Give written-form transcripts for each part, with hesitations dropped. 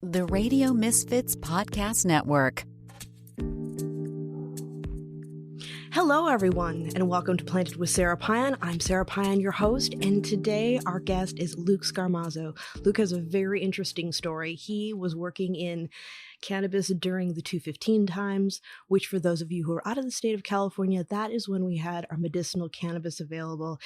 The Radio Misfits Podcast Network. Hello, everyone, and welcome to Planted with Sara Payan. I'm Sara Payan, your host, and today our guest is Luke Scarmazzo. Luke has a very interesting story. He was working in cannabis during the 215 times, which for those of you who are out of the state of California, that is when we had our medicinal cannabis available.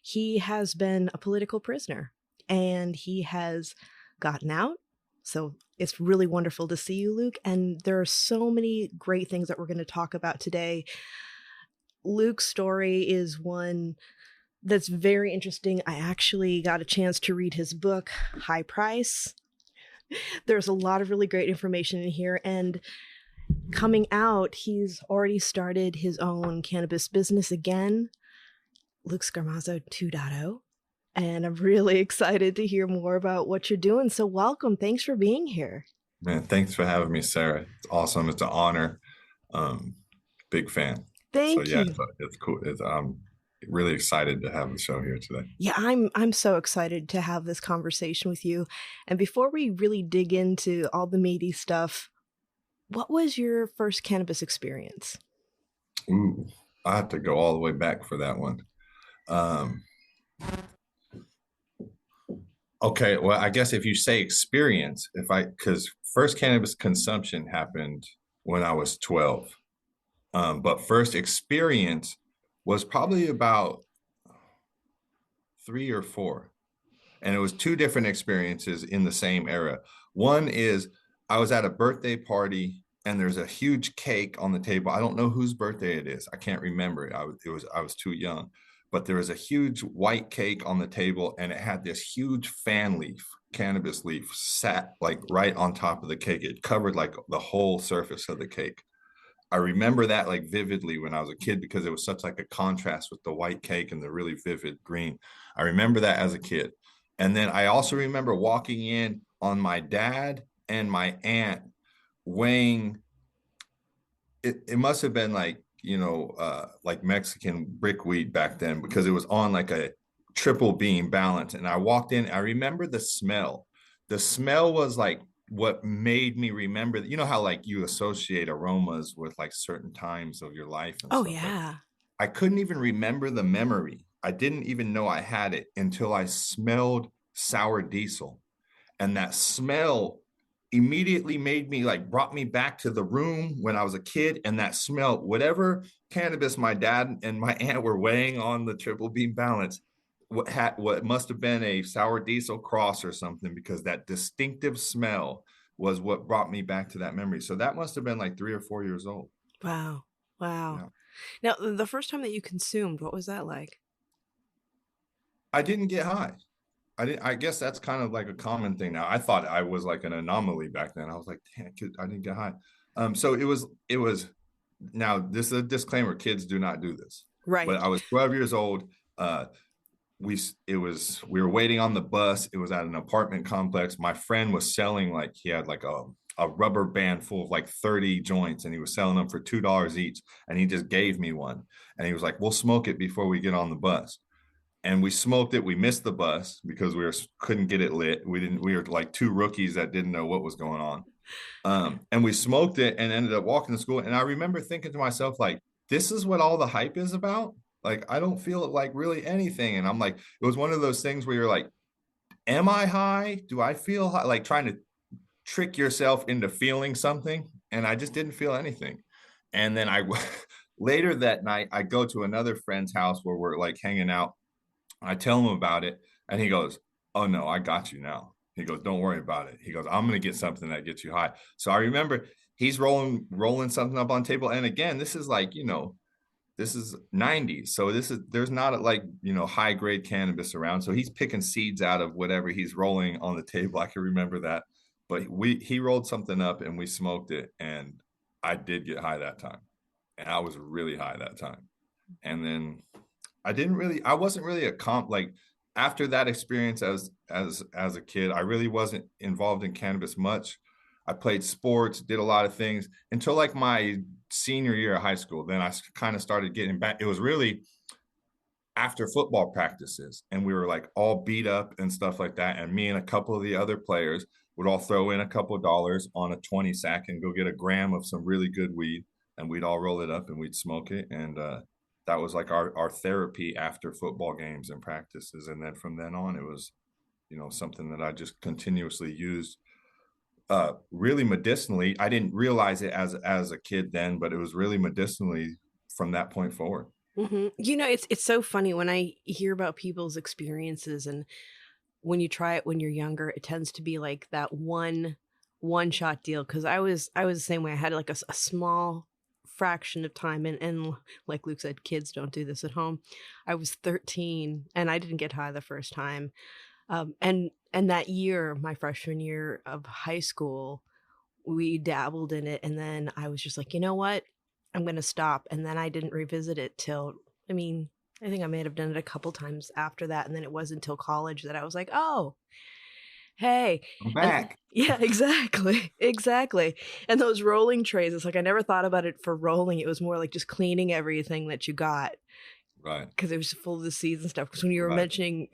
He has been a political prisoner, and he has gotten out. So it's really wonderful to see you, Luke. And there are so many great things that we're going to talk about today. Luke's story is one that's very interesting. I actually got a chance to read his book, High Price. There's a lot of really great information in here. And coming out, he's already started his own cannabis business again, Luke Scarmazzo 2.0. And I'm really excited to hear more about what you're doing. So welcome. Thanks for being here. Man, thanks for having me, Sara. It's awesome. It's an honor. Big fan. Thank you. It's cool. I'm really excited to have the show here today. Yeah, I'm so excited to have this conversation with you. And before we really dig into all the meaty stuff, what was your first cannabis experience? Ooh, I have to go all the way back for that one. Okay, well, I guess if you say experience, because first cannabis consumption happened when I was 12. But first experience was probably about 3 or 4. And it was 2 different experiences in the same era. One is I was at a birthday party and there's a huge cake on the table. I don't know whose birthday it is. I can't remember it. I was too young. But there was a huge white cake on the table and it had this huge fan leaf, cannabis leaf, sat like right on top of the cake. It covered like the whole surface of the cake. I remember that like vividly when I was a kid because it was such like a contrast with the white cake and the really vivid green. I remember that as a kid. And then I also remember walking in on my dad and my aunt weighing, it must have been like, like Mexican brickweed back then because it was on like a triple beam balance. And I walked in, I remember the smell. The smell was like what made me remember that, you know how like you associate aromas with like certain times of your life. And stuff yeah. like I couldn't even remember the memory. I didn't even know I had it until I smelled sour diesel. And that smell immediately brought me back to the room when I was a kid. And that smell, whatever cannabis my dad and my aunt were weighing on the triple beam balance, what must have been a sour diesel cross or something, because that distinctive smell was what brought me back to that memory. So that must have been like 3 or 4 years old. Wow. Yeah. Now, the first time that you consumed, what was that like? I didn't get high. I guess that's kind of like a common thing now. I thought I was like an anomaly back then. I was like, damn, I didn't get high. So it was. Now this is a disclaimer: kids do not do this. Right. But I was 12 years old. We were waiting on the bus. It was at an apartment complex. My friend was selling he had like a rubber band full of like 30 joints, and he was selling them for $2 each. And he just gave me one, and he was like, "We'll smoke it before we get on the bus." And we smoked it. We missed the bus because couldn't get it lit. We were like 2 rookies that didn't know what was going on. And we smoked it and ended up walking to school. And I remember thinking to myself, like, this is what all the hype is about. Like, I don't feel like really anything. And I'm like, it was one of those things where you're like, am I high? Do I feel high? Like trying to trick yourself into feeling something. And I just didn't feel anything. And then later that night, I go to another friend's house where we're like hanging out. I tell him about it and he goes, "Oh no, I got you now." He goes, "Don't worry about it." He goes, "I'm going to get something that gets you high." So I remember he's rolling something up on the table. And again, this is like, this is 90s. So there's not high grade cannabis around. So he's picking seeds out of whatever he's rolling on the table. I can remember that. But he rolled something up and we smoked it. And I did get high that time. And I was really high that time. And then I wasn't really after that experience as a kid, I really wasn't involved in cannabis much. I played sports, did a lot of things until like my senior year of high school. Then I kind of started getting back. It was really after football practices and we were like all beat up and stuff like that. And me and a couple of the other players, would all throw in a couple of dollars on a 20 sack and go get a gram of some really good weed, and we'd all roll it up and we'd smoke it. And that was like our therapy after football games and practices. And then from then on, it was, something that I just continuously used, really medicinally. I didn't realize it as a kid then, but it was really medicinally from that point forward. Mm-hmm. It's so funny when I hear about people's experiences, and when you try it when you're younger, it tends to be like that one shot deal. Because I was the same way. I had like a small fraction of time, and like Luke said, kids don't do this at home. I was 13 and I didn't get high the first time. And that year, my freshman year of high school, we dabbled in it, and then I was just like, you know what? I'm going to stop. And then I didn't revisit it till, I think I may have done it a couple times after that. And then it wasn't until college that I was like, oh, hey. I'm back. Yeah, exactly. Exactly. And those rolling trays, it's like I never thought about it for rolling. It was more like just cleaning everything that you got. Right. Because it was full of the seeds and stuff. Because when you were mentioning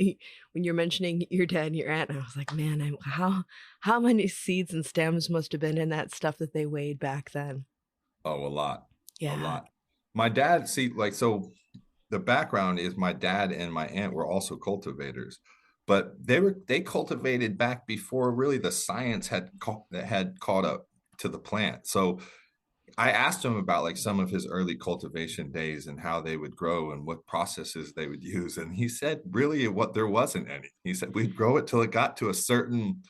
your dad and your aunt, I was like, man, how many seeds and stems must have been in that stuff that they weighed back then? Oh, a lot. Yeah. A lot. My dad, so the background is my dad and my aunt were also cultivators, but they cultivated back before really the science had caught up to the plant. So I asked him about like some of his early cultivation days and how they would grow and what processes they would use. And he said, really, there wasn't any. He said, we'd grow it till it got to a certain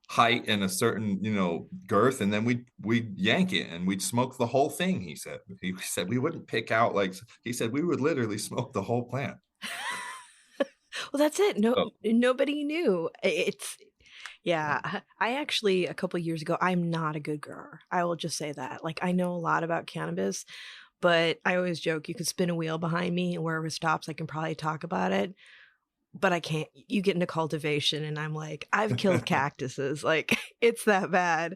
height and a certain, girth, and then we'd yank it and we'd smoke the whole thing. He said we wouldn't pick out, like, he said we would literally smoke the whole plant. Well, that's it. No, So, nobody knew. I actually, a couple of years ago, I'm not a good grower. I will just say that. Like, I know a lot about cannabis, but I always joke you could spin a wheel behind me and wherever it stops, I can probably talk about it. But I can't. You get into cultivation and I'm like, I've killed cactuses. Like, it's that bad.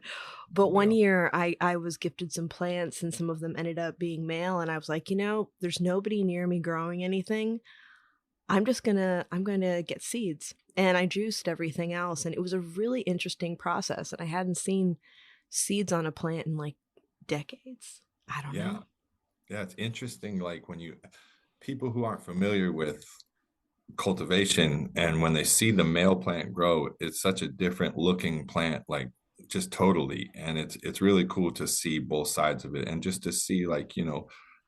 But one year I was gifted some plants and some of them ended up being male. And I was like, there's nobody near me growing anything. I'm going to get seeds. And I juiced everything else. And it was a really interesting process. And I hadn't seen seeds on a plant in like decades. I don't know. Yeah, it's interesting. Like people who aren't familiar with cultivation, and when they see the male plant grow, it's such a different looking plant, like just totally. And it's really cool to see both sides of it, and just to see like,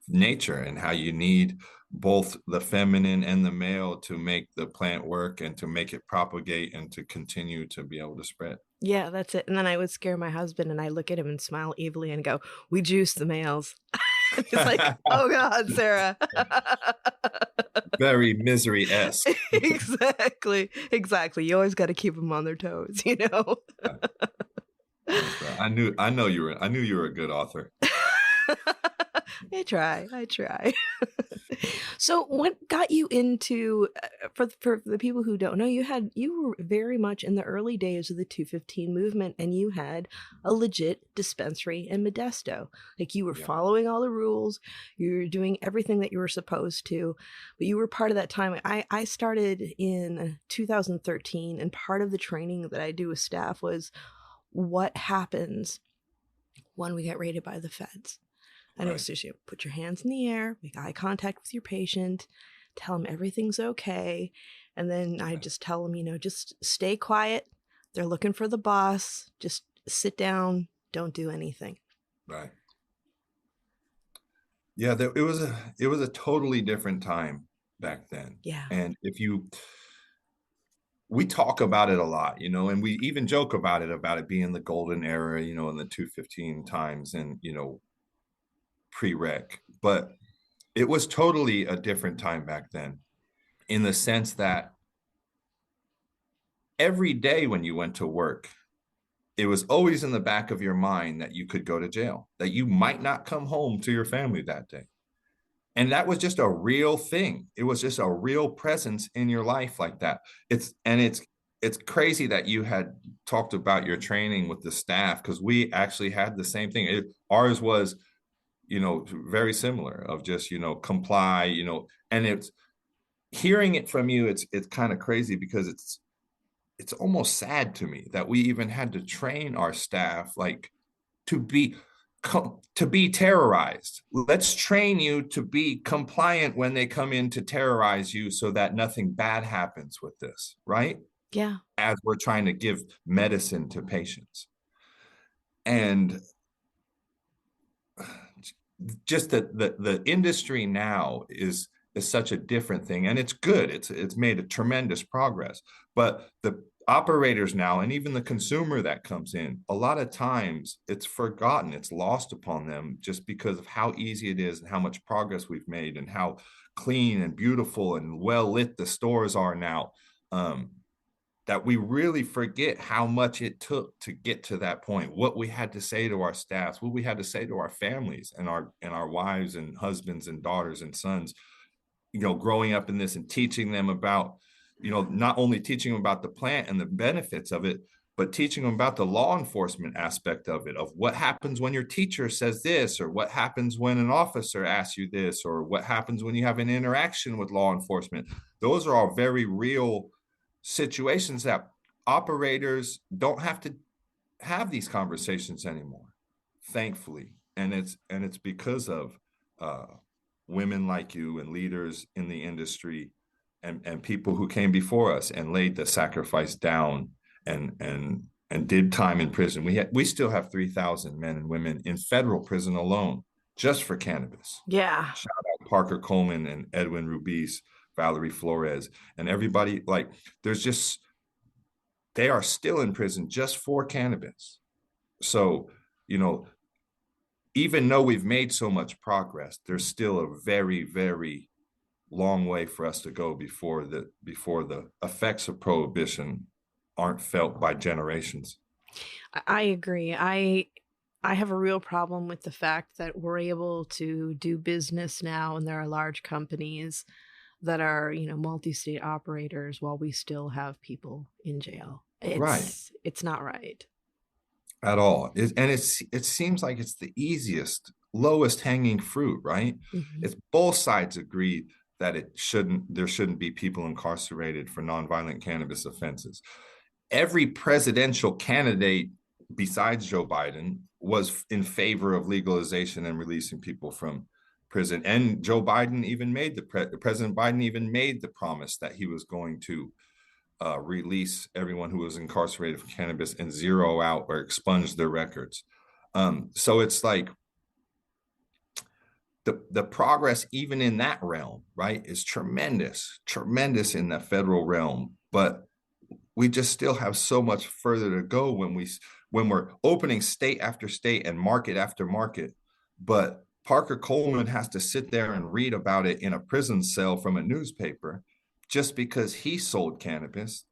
nature and how you need both the feminine and the male to make the plant work and to make it propagate and to continue to be able to spread. Yeah, that's it. And then I would scare my husband and I look at him and smile evilly and go, we juice the males. It's like, oh God, Sarah. Very Misery-esque. Exactly. You always got to keep them on their toes, I knew you were a good author. I try. So what got you into, for the people who don't know, you were very much in the early days of the 215 movement, and you had a legit dispensary in Modesto. Like, you were following all the rules, you were doing everything that you were supposed to, but you were part of that time. I started in 2013, and part of the training that I do with staff was what happens when we get raided by the feds. And it was just, put your hands in the air, make eye contact with your patient, tell them everything's okay. And then I just tell them, just stay quiet. They're looking for the boss. Just sit down. Don't do anything. Right. Yeah, it was a totally different time back then. Yeah. And we talk about it a lot, and we even joke about it being the golden era, in the 215 times and, pre-rec, but it was totally a different time back then, in the sense that every day when you went to work, it was always in the back of your mind that you could go to jail, that you might not come home to your family that day. And that was just a real thing. It was just a real presence in your life like that. It's crazy that you had talked about your training with the staff, because we actually had the same thing. Ours was, very similar, of just, comply, and it's hearing it from you. It's kind of crazy, because it's almost sad to me that we even had to train our staff like to be terrorized. Let's train you to be compliant when they come in to terrorize you so that nothing bad happens with this, right? Yeah. As we're trying to give medicine to patients. And just the industry now is such a different thing, and it's good. It's made a tremendous progress, but the operators now, and even the consumer that comes in, a lot of times it's forgotten, it's lost upon them just because of how easy it is and how much progress we've made and how clean and beautiful and well lit the stores are now. That we really forget how much it took to get to that point, what we had to say to our staffs, what we had to say to our families and our wives and husbands and daughters and sons, growing up in this and teaching them about, not only teaching them about the plant and the benefits of it, but teaching them about the law enforcement aspect of it, of what happens when your teacher says this, or what happens when an officer asks you this, or what happens when you have an interaction with law enforcement. Those are all very real situations that operators don't have to have these conversations anymore, thankfully. And it's because of women like you and leaders in the industry and people who came before us and laid the sacrifice down and did time in prison. We still have 3,000 men and women in federal prison alone just for cannabis. Yeah. Shout out Parker Coleman and Edwin Rubiz, Valerie Flores, and everybody. Like, they are still in prison just for cannabis. So, even though we've made so much progress, there's still a very, very long way for us to go before the effects of prohibition aren't felt by generations. I agree. I have a real problem with the fact that we're able to do business now, and there are large companies that are, multi-state operators while we still have people in jail. It's not right at all. It seems like it's the easiest, lowest hanging fruit, right? Mm-hmm. It's both sides agree that there shouldn't be people incarcerated for nonviolent cannabis offenses. Every presidential candidate besides Joe Biden was in favor of legalization and releasing people from prison. And Joe Biden even President Biden even made the promise that he was going to release everyone who was incarcerated for cannabis and zero out or expunge their records. So it's like the progress even in that realm, right, is tremendous in the federal realm. But we just still have so much further to go when we're opening state after state and market after market. But Parker Coleman has to sit there and read about it in a prison cell from a newspaper just because he sold cannabis.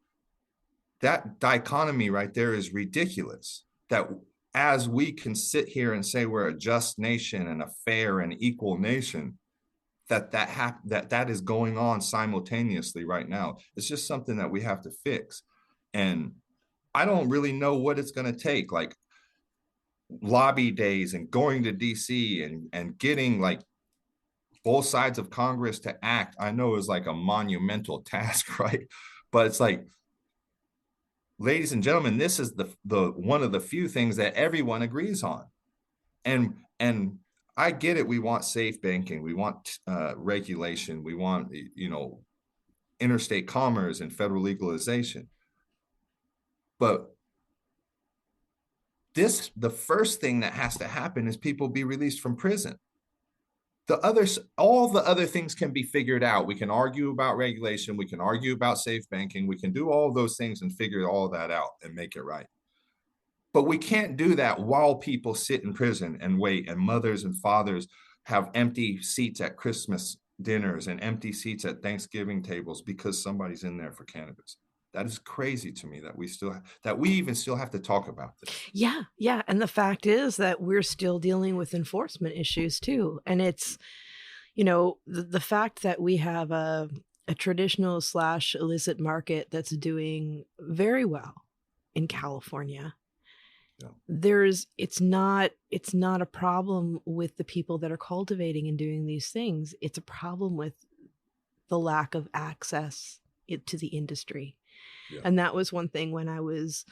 That dichotomy right there is ridiculous. That as we can sit here and say we're a just nation and a fair and equal nation, that is going on simultaneously right now. It's just something that we have to fix. And I don't really know what it's going to take, like lobby days and going to DC and getting like both sides of Congress to act. I know is like a monumental task, right? But it's like, ladies and gentlemen, this is the one of the few things that everyone agrees on. And I get it. We want safe banking. We want regulation. We want, interstate commerce and federal legalization. But the first thing that has to happen is people be released from prison. All the other things can be figured out. We can argue about regulation. We can argue about safe banking. We can do all those things and figure all that out and make it right. But we can't do that while people sit in prison and wait, and mothers and fathers have empty seats at Christmas dinners and empty seats at Thanksgiving tables because somebody's in there for cannabis. That is crazy to me that we even still have to talk about this. Yeah. And the fact is that we're still dealing with enforcement issues too. And it's, the fact that we have a traditional / illicit market that's doing very well in California. Yeah. It's not a problem with the people that are cultivating and doing these things. It's a problem with the lack of access to the industry. Yeah. And that was one thing when I was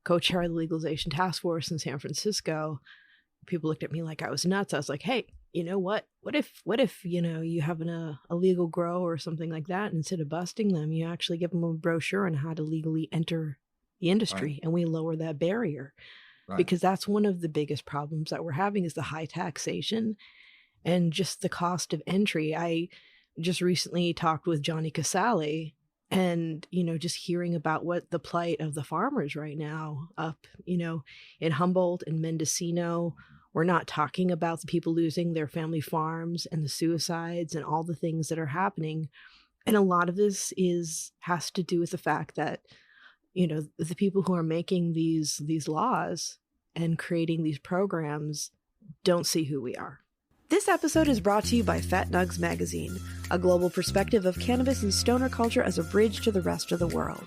co-chair of the legalization task force in San Francisco. People looked at me like I was nuts. I was like, hey, you know what? What if, you have a illegal grow or something like that, and instead of busting them, you actually give them a brochure on how to legally enter the industry, and we lower that barrier. Because that's one of the biggest problems that we're having is the high taxation and just the cost of entry. I just recently talked with Johnny Casale, and, just hearing about what the plight of the farmers right now up, in Humboldt and Mendocino. We're not talking about the people losing their family farms and the suicides and all the things that are happening. And a lot of this has to do with the fact that, the people who are making these laws and creating these programs don't see who we are. This episode is brought to you by Fat Nugs Magazine, a global perspective of cannabis and stoner culture as a bridge to the rest of the world.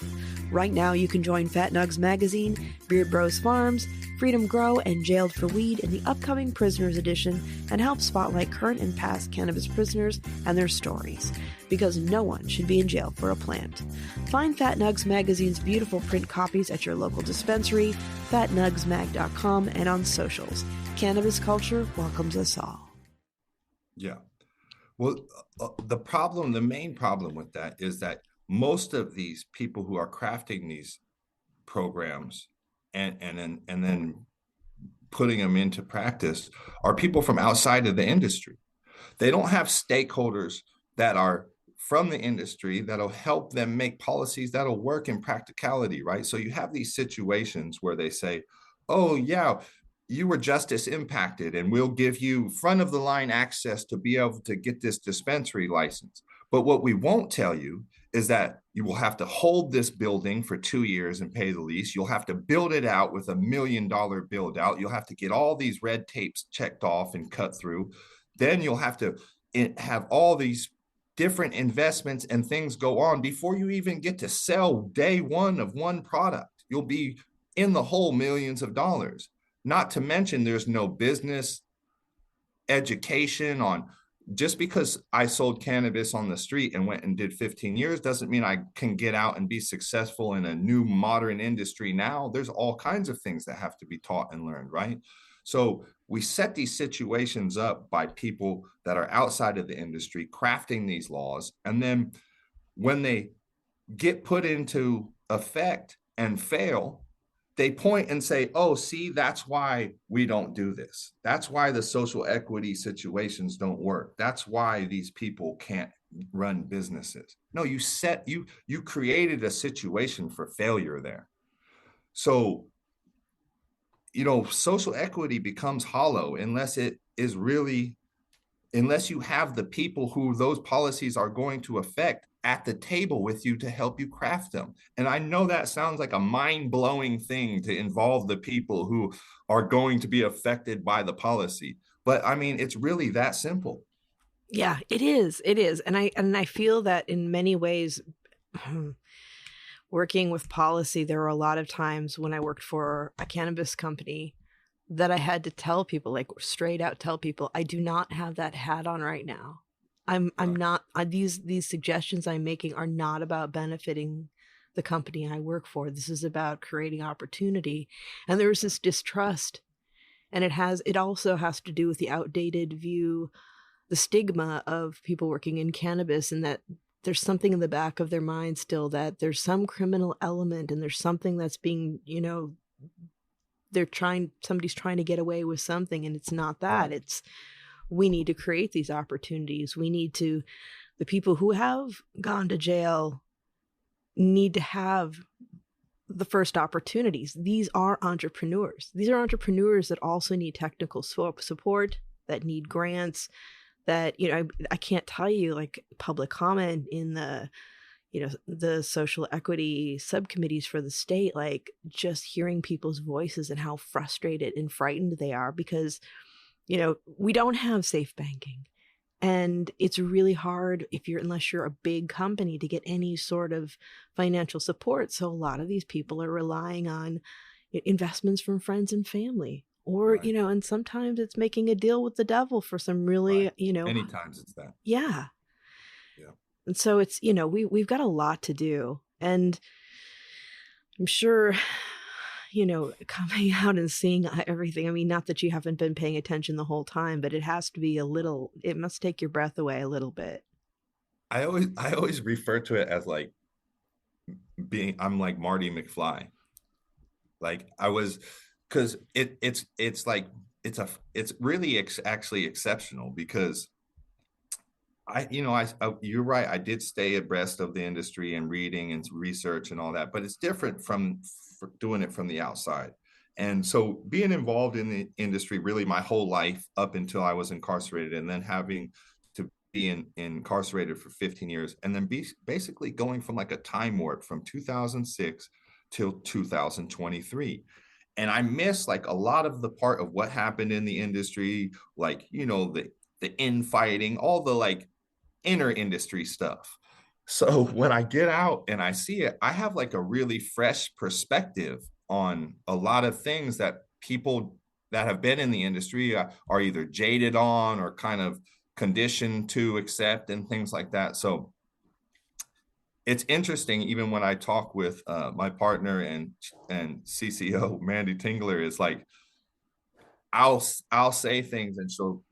Right now, you can join Fat Nugs Magazine, Beard Bros Farms, Freedom Grow, and Jailed for Weed in the upcoming Prisoners Edition and help spotlight current and past cannabis prisoners and their stories, because no one should be in jail for a plant. Find Fat Nugs Magazine's beautiful print copies at your local dispensary, fatnugsmag.com, and on socials. Cannabis culture welcomes us all. Yeah. Well, the main problem with that is that most of these people who are crafting these programs and then putting them into practice are people from outside of the industry. They don't have stakeholders that are from the industry that'll help them make policies that'll work in practicality, right? So you have these situations where they say, oh, yeah, you were justice impacted and we'll give you front of the line access to be able to get this dispensary license. But what we won't tell you is that you will have to hold this building for 2 years and pay the lease. You'll have to build it out with $1 million build out. You'll have to get all these red tapes checked off and cut through. Then you'll have to have all these different investments and things go on before you even get to sell day one of one product. You'll be in the hole millions of dollars. Not to mention there's no business education on. Just because I sold cannabis on the street and went and did 15 years doesn't mean I can get out and be successful in a new modern industry now. There's all kinds of things that have to be taught and learned, right? So we set these situations up by people that are outside of the industry crafting these laws. And then when they get put into effect and fail, they point and say, oh, see, that's why we don't do this. That's why the social equity situations don't work. That's why these people can't run businesses. No, you created a situation for failure there. So, social equity becomes hollow unless you have the people who those policies are going to affect at the table with you to help you craft them. And I know that sounds like a mind-blowing thing to involve the people who are going to be affected by the policy. But I mean, it's really that simple. Yeah, it is. It is. And I feel that in many ways, working with policy, there were a lot of times when I worked for a cannabis company that I had to tell people, like straight out tell people, I do not have that hat on right now. I'm not, these suggestions I'm making are not about benefiting the company I work for. This is about creating opportunity. And there was this distrust. And it also has to do with the outdated view, the stigma of people working in cannabis, and that there's something in the back of their mind still that there's some criminal element and there's something that's being, somebody's trying to get away with something, and it's not that. It's, we need to create these opportunities. The people who have gone to jail need to have the first opportunities. These are entrepreneurs. These are entrepreneurs that also need technical support, that need grants, that, I can't tell you, like public comment in the social equity subcommittees for the state, like just hearing people's voices and how frustrated and frightened they are because, we don't have safe banking. And it's really hard unless you're a big company to get any sort of financial support. So a lot of these people are relying on investments from friends and family, or, and sometimes it's making a deal with the devil for some really, Many times it's that. Yeah. Yeah. And so it's, we've got a lot to do. And I'm sure, coming out and seeing everything. I mean, not that you haven't been paying attention the whole time, but it has to be it must take your breath away a little bit. I always refer to it as like I'm like Marty McFly. Like I was, because it's like it's really actually exceptional because you're right. I did stay abreast of the industry and reading and research and all that, but it's different from doing it from the outside. And so being involved in the industry really my whole life up until I was incarcerated, and then having to be incarcerated for 15 years, and then basically going from like a time warp from 2006 till 2023. And I miss like a lot of the part of what happened in the industry, like, the infighting, all the like inner industry stuff. So when I get out and I see it, I have like a really fresh perspective on a lot of things that people that have been in the industry are either jaded on or kind of conditioned to accept and things like that. So it's interesting, even when I talk with my partner and CCO Mandy Tingler, is like I'll say things and she'll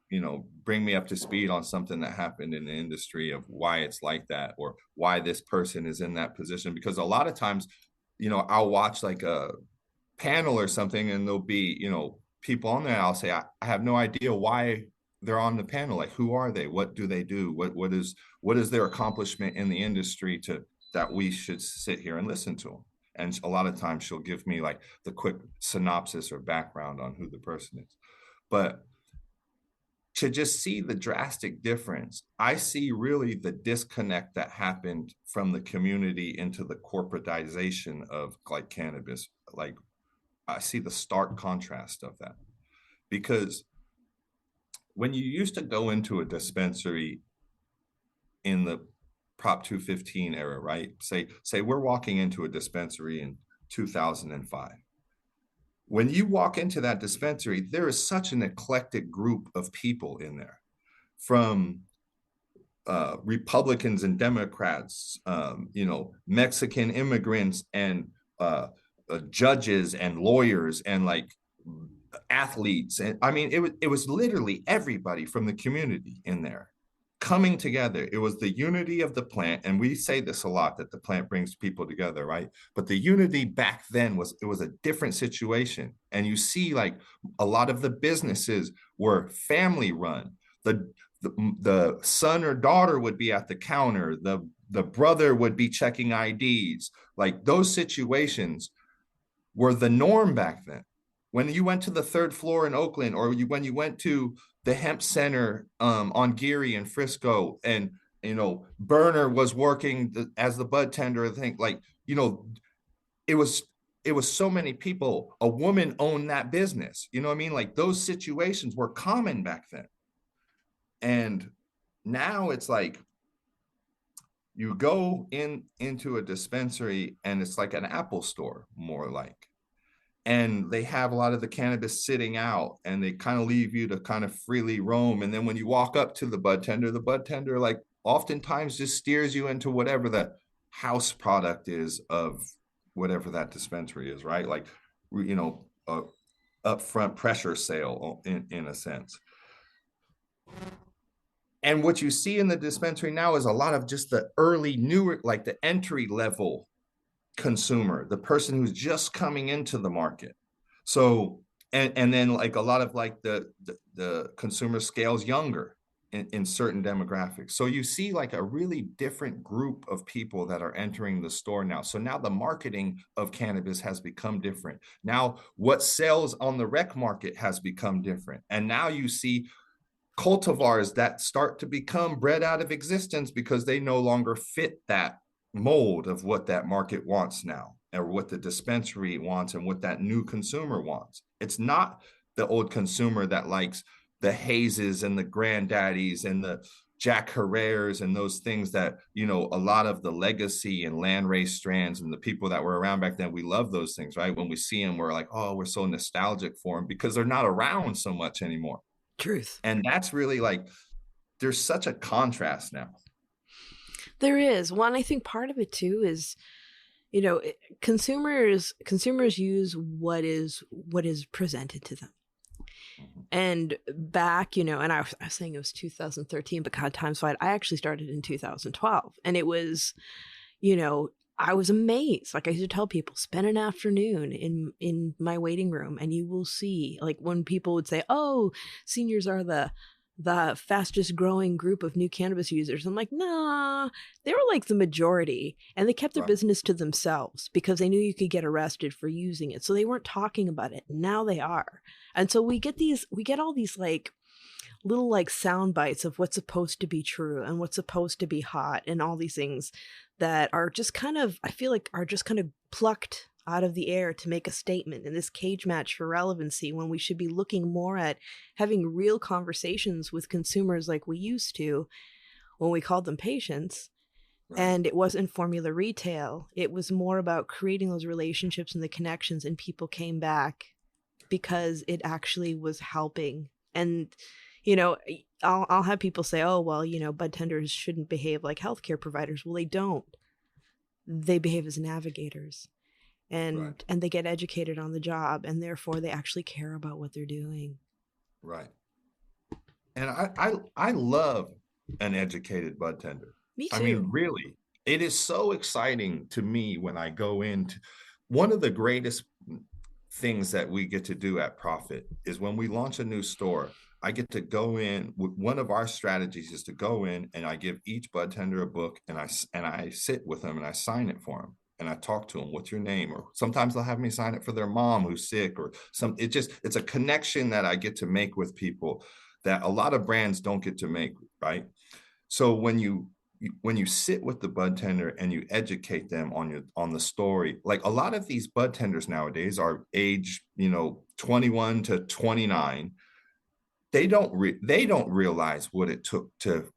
bring me up to speed on something that happened in the industry of why it's like that or why this person is in that position. Because a lot of times, I'll watch like a panel or something and there'll be people on there. I'll say I have no idea why they're on the panel. Like, who are they? What do they do? What is their accomplishment in the industry that we should sit here and listen to them? And a lot of times she'll give me like the quick synopsis or background on who the person is. But to just see the drastic difference, I see really the disconnect that happened from the community into the corporatization of like cannabis. Like, I see the stark contrast of that. Because when you used to go into a dispensary in the Prop 215 era, right? Say we're walking into a dispensary in 2005. When you walk into that dispensary, there is such an eclectic group of people in there, from Republicans and Democrats, Mexican immigrants and judges and lawyers and like athletes. And I mean, it was literally everybody from the community in there coming together. It was the unity of the plant. And we say this a lot, that the plant brings people together, right? But the unity back then was a different situation. And you see like a lot of the businesses were family run. The son or daughter would be at the counter. The brother would be checking IDs. Like, those situations were the norm back then. When you went to the third floor in Oakland, or when you went to the hemp center on Geary and Frisco, and Burner was working as the bud tender, I think, like, it was so many people. A woman owned that business. You know what I mean? Like, those situations were common back then. And now it's like you go into a dispensary and it's like an Apple store, more like. And they have a lot of the cannabis sitting out, and they kind of leave you to kind of freely roam. And then when you walk up to the bud tender like oftentimes just steers you into whatever the house product is of whatever that dispensary is, right? Like, upfront pressure sale in a sense. And what you see in the dispensary now is a lot of just the early newer, like the entry level consumer, the person who's just coming into the market. So, and then like a lot of like the consumer scales younger in certain demographics. So you see like a really different group of people that are entering the store now. So now the marketing of cannabis has become different. Now what sells on the rec market has become different. And now you see cultivars that start to become bred out of existence because they no longer fit that mold of what that market wants now, or what the dispensary wants and what that new consumer wants. It's not the old consumer that likes the hazes and the granddaddies and the Jack Herreras and those things that, a lot of the legacy and landrace strands and the people that were around back then, we love those things, right? When we see them, we're like, oh, we're so nostalgic for them because they're not around so much anymore. Truth. And that's really like, there's such a contrast now. There is. One, I think part of it too is, consumers use what is presented to them. And back, and I was saying it was 2013, but God, time's flight. I actually started in 2012, and it was, I was amazed. Like I used to tell people, spend an afternoon in my waiting room, and you will see. Like when people would say, "Oh, seniors are the fastest growing group of new cannabis users," I'm like, nah, they were like the majority, and they kept their business to themselves because they knew you could get arrested for using it. So they weren't talking about it. Now they are. And so we get all these like little like sound bites of what's supposed to be true and what's supposed to be hot and all these things that are just kind of, I feel like are just kind of plucked out of the air to make a statement in this cage match for relevancy, when we should be looking more at having real conversations with consumers like we used to when we called them patients. Right. And it wasn't formula retail. It was more about creating those relationships and the connections, and people came back because it actually was helping. And, I'll have people say, oh, well, bud tenders shouldn't behave like healthcare providers. Well, they don't. They behave as navigators. And they get educated on the job, and therefore they actually care about what they're doing. Right. And I love an educated bud tender. Me too. I mean, really, it is so exciting to me when I go into one of the greatest things that we get to do at Profit is when we launch a new store. I get to go in. One of our strategies is to go in, and I give each bud tender a book, and I sit with them and I sign it for them. And I talk to them, what's your name? Or sometimes they'll have me sign it for their mom who's sick, or it's a connection that I get to make with people that a lot of brands don't get to make, right? So when you sit with the bud tender and you educate them on the story, like a lot of these bud tenders nowadays are age, 21 to 29. They don't realize what it took to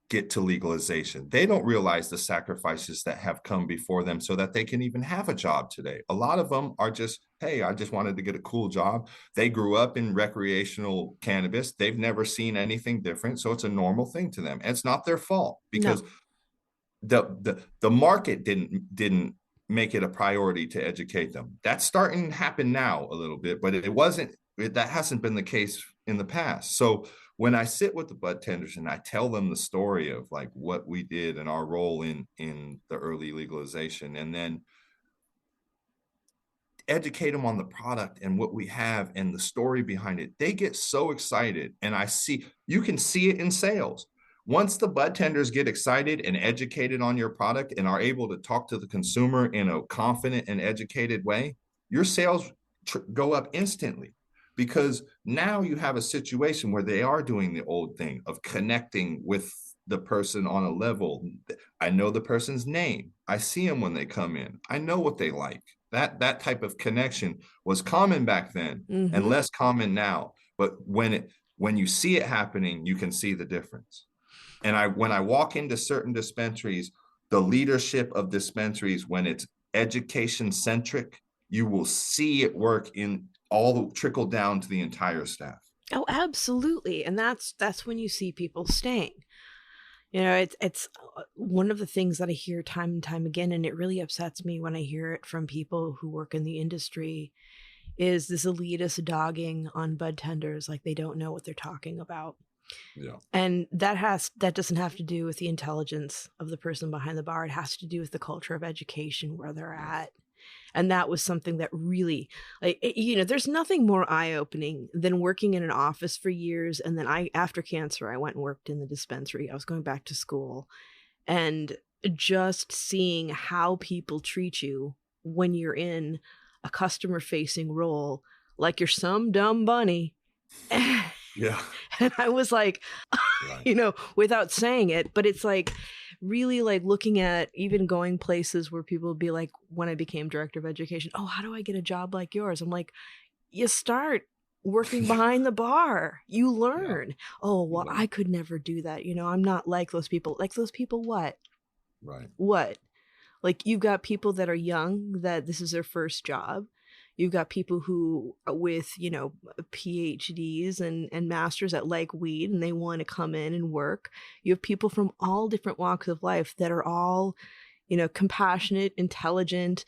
get to legalization. They don't realize the sacrifices that have come before them so that they can even have a job today. A lot of them are just, hey, I just wanted to get a cool job. They grew up in recreational cannabis. They've never seen anything different. So it's a normal thing to them. And it's not their fault because the market didn't make it a priority to educate them. That's starting to happen now a little bit, but that hasn't been the case in the past. So when I sit with the bud tenders and I tell them the story of like what we did and our role in the early legalization, and then educate them on the product and what we have and the story behind it, they get so excited. And you can see it in sales. Once the bud tenders get excited and educated on your product and are able to talk to the consumer in a confident and educated way, your sales go up instantly. Because now you have a situation where they are doing the old thing of connecting with the person on a level. I know the person's name. I see them when they come in. I know what they like. That type of connection was common back then and less common now. But when you see it happening, you can see the difference. And when I walk into certain dispensaries, the leadership of dispensaries, when it's education centric, you will see it work in all the trickle down to the entire staff. Oh, absolutely. And that's when you see people staying. It's one of the things that I hear time and time again, and it really upsets me when I hear it from people who work in the industry, is this elitist dogging on bud tenders like they don't know what they're talking about. Yeah. And that doesn't have to do with the intelligence of the person behind the bar. It has to do with the culture of education where they're at. And that was something that really, there's nothing more eye-opening than working in an office for years. And then after cancer, I went and worked in the dispensary. I was going back to school, and just seeing how people treat you when you're in a customer-facing role, like you're some dumb bunny. Yeah. And I was like, without saying it, but it's like really like looking at even going places where people would be like, when I became director of education, oh, how do I get a job like yours? I'm like, you start working behind the bar, you learn. Yeah. Oh, well, I could never do that. I'm not like those people. Like those people, what? Right. What? Like you've got people that are young, that this is their first job. You've got people who with, PhDs and masters that like weed and they want to come in and work. You have people from all different walks of life that are all, compassionate, intelligent,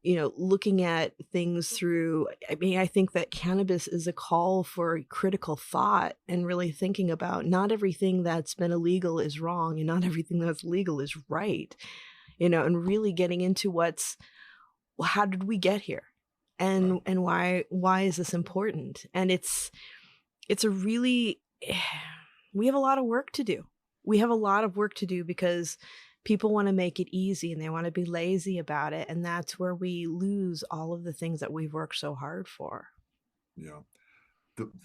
looking at things through. I mean, I think that cannabis is a call for critical thought and really thinking about not everything that's been illegal is wrong and not everything that's legal is right, and really getting into how did we get here? And why is this important? And it's a really, we have a lot of work to do. We have a lot of work to do because people want to make it easy and they want to be lazy about it. And that's where we lose all of the things that we've worked so hard for. Yeah.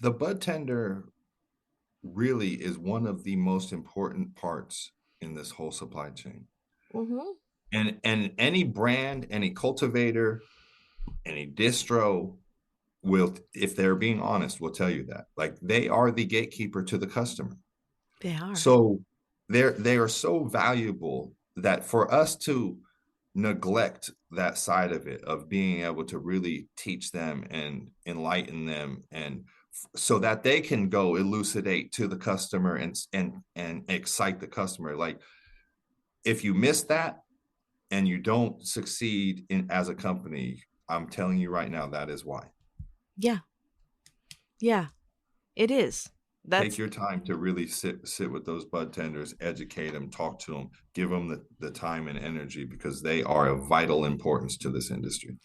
The bud tender really is one of the most important parts in this whole supply chain. And any brand, any cultivator, any distro will, if they're being honest, will tell you that. Like, they are the gatekeeper to the customer. They are. So they are so valuable that for us to neglect that side of it, of being able to really teach them and enlighten them, and so that they can go elucidate to the customer and excite the customer. Like, if you miss that and you don't succeed as a company, I'm telling you right now, that is why. Yeah, it is. Take your time to really sit with those bud tenders, educate them, talk to them, give them the time and energy, because they are of vital importance to this industry.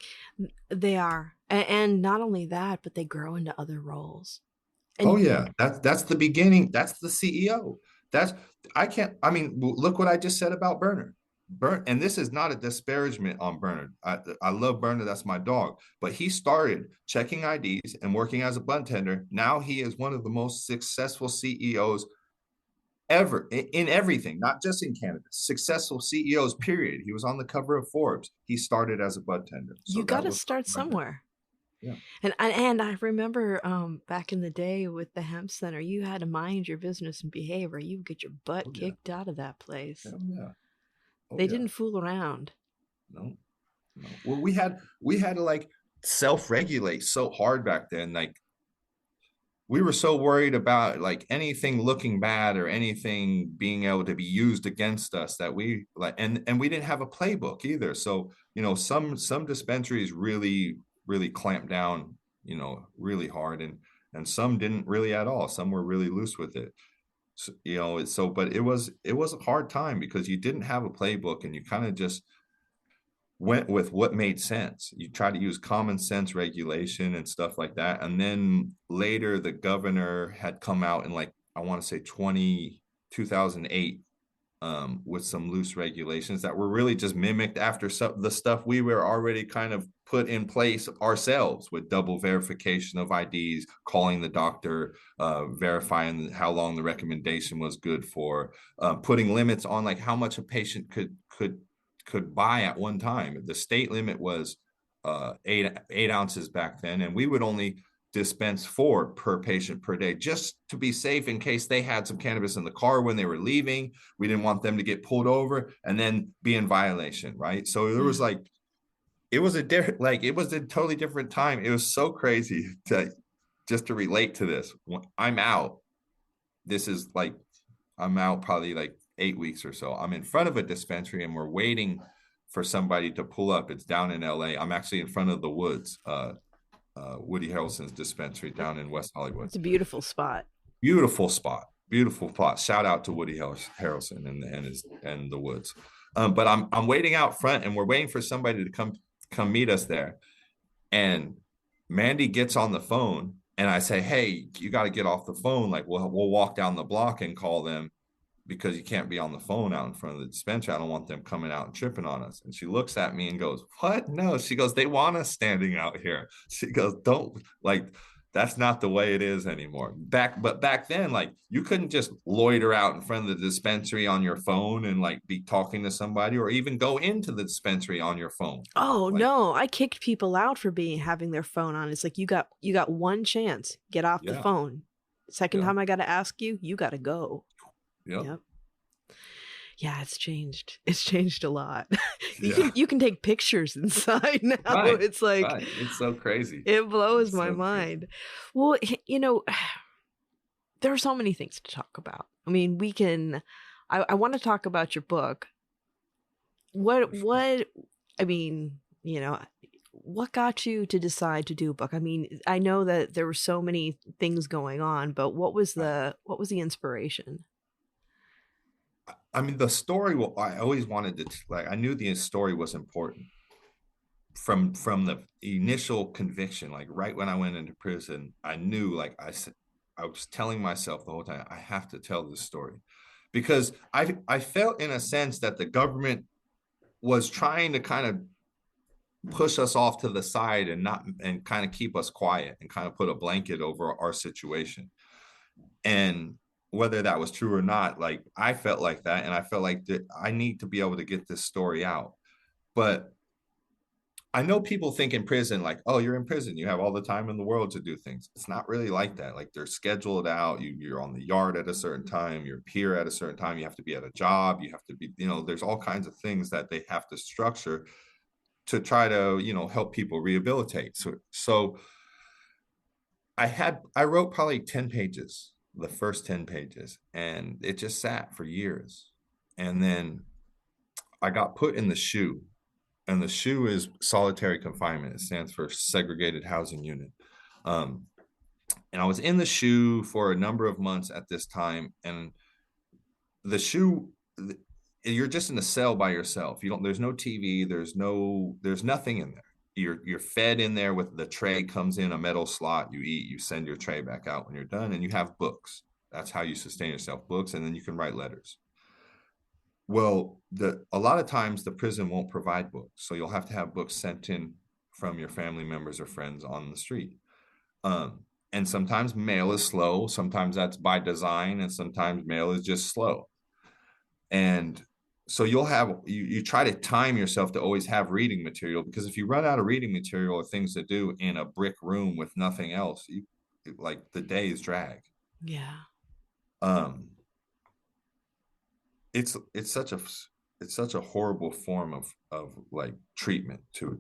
They are. And not only that, but they grow into other roles. And that's the beginning. That's the CEO. Look what I just said about Bernard. And this is not a disparagement on Bernard. I love Bernard. That's my dog. But he started checking IDs and working as a bud tender. Now he is one of the most successful CEOs ever in everything, not just in cannabis. Successful CEOs, period. He was on the cover of Forbes. He started as a bud tender. So you got to start somewhere. Yeah. And I remember back in the day with the hemp center, you had to mind your business and behave, or you would get your butt kicked out of that place. They didn't fool around. No. Well, we had to like self-regulate so hard back then. Like, we were so worried about like anything looking bad or anything being able to be used against us that we like, and we didn't have a playbook either. So, some dispensaries really clamped down, really hard, and some didn't really at all. Some were really loose with it. So, but it was a hard time because you didn't have a playbook and you kind of just went with what made sense. You try to use common sense regulation and stuff like that. And then later the governor had come out in, like, I want to say 2008 with some loose regulations that were really just mimicked after the stuff we were already kind of put in place ourselves, with double verification of IDs, calling the doctor, verifying how long the recommendation was good for, putting limits on like how much a patient could buy at one time. The state limit was 8 ounces back then, and we would only dispense 4 per patient per day, just to be safe in case they had some cannabis in the car when they were leaving. We didn't want them to get pulled over and then be in violation, right? So there was like, it was a totally different time. It was so crazy to relate to this. When I'm out, I'm out probably like 8 weeks or so. I'm in front of a dispensary and we're waiting for somebody to pull up. It's down in LA. I'm actually in front of the Woods, Woody Harrelson's dispensary down in West Hollywood. It's a beautiful spot. Beautiful spot. Shout out to Woody Harrelson and the Woods. But I'm waiting out front and we're waiting for somebody to come meet us there. And Mandy gets on the phone and I say, hey, you got to get off the phone. Like, we'll walk down the block and call them, because you can't be on the phone out in front of the dispensary. I don't want them coming out and tripping on us. And she looks at me and goes, what? No. She goes, they want us standing out here. She goes, that's not the way it is anymore. But back then, like, you couldn't just loiter out in front of the dispensary on your phone and like be talking to somebody, or even go into the dispensary on your phone. Oh, like, no, I kicked people out for having their phone on. It's like, you got one chance, get off the phone. Second time I got to ask you, you got to go. Yep. Yeah, it's changed. It's changed a lot. You can take pictures inside now. Right, it's like, it's so crazy. It blows my mind. Crazy. Well, there are so many things to talk about. I mean, I want to talk about your book. What I mean, what got you to decide to do a book? I mean, I know that there were so many things going on, but Right. what was the inspiration? I mean, the story. Well, I always wanted to like. I knew the story was important from the initial conviction. Like right when I went into prison, I knew. Like I said, I was telling myself the whole time, I have to tell this story, because I felt in a sense that the government was trying to kind of push us off to the side and not and kind of keep us quiet and kind of put a blanket over our situation. And whether that was true or not, like I felt like that, and I felt like that I need to be able to get this story out. But I know people think in prison, like, oh, you're in prison, you have all the time in the world to do things. It's not really like that. Like they're scheduled out. You're on the yard at a certain time, you're here at a certain time, you have to be at a job, you have to be, there's all kinds of things that they have to structure to try to, help people rehabilitate. So I wrote probably 10 pages, the first 10 pages, and it just sat for years. And then I got put in the SHU, and the SHU is solitary confinement. It stands for segregated housing unit. Um, and I was in the SHU for a number of months at this time. And the SHU, you're just in a cell by yourself. There's no TV, there's nothing in there. You're fed in there with the tray comes in a metal slot, you eat, you send your tray back out when you're done, and you have books. That's how you sustain yourself, books, and then you can write letters. Well, a lot of times the prison won't provide books, so you'll have to have books sent in from your family members or friends on the street. And sometimes mail is slow, sometimes that's by design, and sometimes mail is just slow. And so you try to time yourself to always have reading material, because if you run out of reading material or things to do in a brick room with nothing else, like the days drag. Yeah. um it's it's such a it's such a horrible form of like treatment to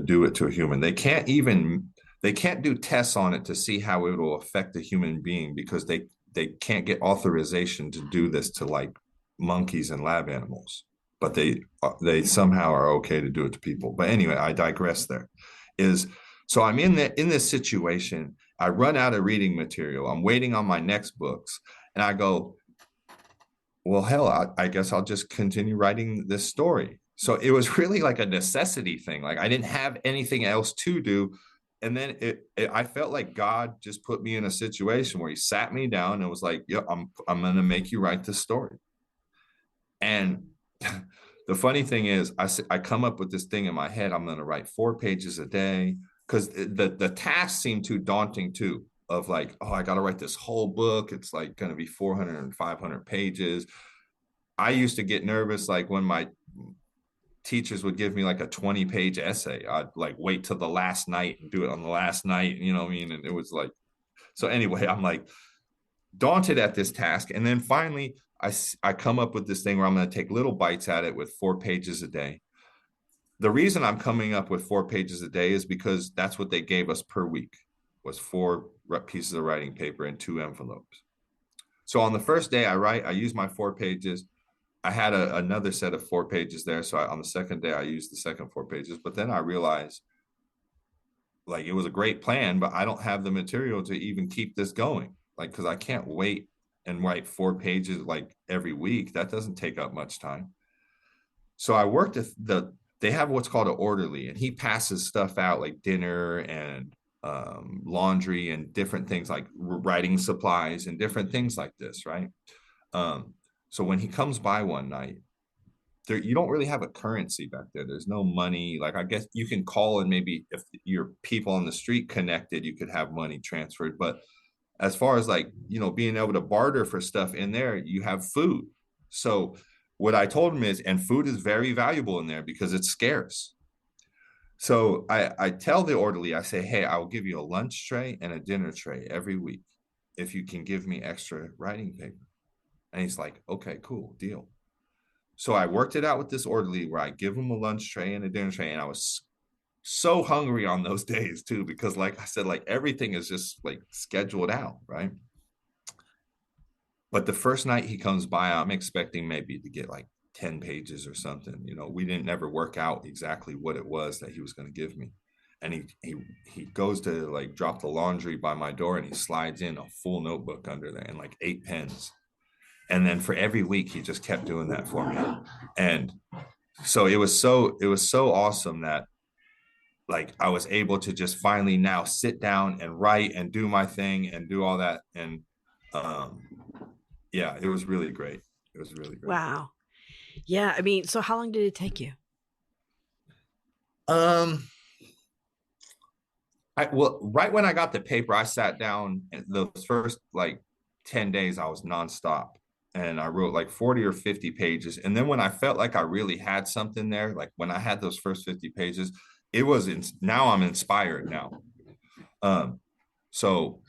do it to a human. They can't do tests on it to see how it will affect a human being, because they can't get authorization to do this to like monkeys and lab animals, but they somehow are okay to do it to people. But anyway, I digress. There is So I'm in this situation. I run out of reading material. I'm waiting on my next books, and I go, well, hell, I guess I'll just continue writing this story. So it was really like a necessity thing. Like I didn't have anything else to do. And then I felt like God just put me in a situation where he sat me down and was like, yeah, I'm going to make you write this story. And the funny thing is, I come up with this thing in my head. I'm going to write 4 pages a day, because the task seemed too daunting too, of like, oh, I got to write this whole book. It's like going to be 400 and 500 pages. I used to get nervous, like when my teachers would give me like a 20-page essay. I'd like wait till the last night and do it on the last night. You know what I mean? And it was like, so anyway, I'm like daunted at this task. And then finally, I come up with this thing where I'm going to take little bites at it with 4 pages a day. The reason I'm coming up with 4 pages a day is because that's what they gave us per week, was 4 pieces of writing paper and 2 envelopes. So on the first day I use my 4 pages. I had another set of 4 pages there. So on the second day, I used the second 4 pages. But then I realized, like, it was a great plan, but I don't have the material to even keep this going. Like, because I can't wait and write 4 pages like every week. That doesn't take up much time. So I worked at they have what's called an orderly, and he passes stuff out like dinner and laundry and different things, like writing supplies and different things like this, right? So when he comes by one night, you don't really have a currency back there. There's no money. Like, I guess you can call, and maybe if your people on the street connected, you could have money transferred. But as far as like, being able to barter for stuff in there, you have food. So what I told him is, and food is very valuable in there because it's scarce. So I tell the orderly, I say, hey, I will give you a lunch tray and a dinner tray every week if you can give me extra writing paper. And he's like, okay, cool, deal. So I worked it out with this orderly where I give him a lunch tray and a dinner tray. And I was so hungry on those days too, because like I said, like everything is just like scheduled out, right? But the first night he comes by, I'm expecting maybe to get like 10 pages or something. We didn't never work out exactly what it was that he was going to give me. And he goes to like drop the laundry by my door, and he slides in a full notebook under there and like 8 pens. And then for every week, he just kept doing that for me. And so it was so awesome that like I was able to just finally now sit down and write and do my thing and do all that. And yeah, it was really great. It was really great. Wow. Yeah. I mean, so how long did it take you? Right when I got the paper, I sat down, and the first like 10 days I was nonstop, and I wrote like 40 or 50 pages. And then when I felt like I really had something there, like when I had those first 50 pages, now I'm inspired now. So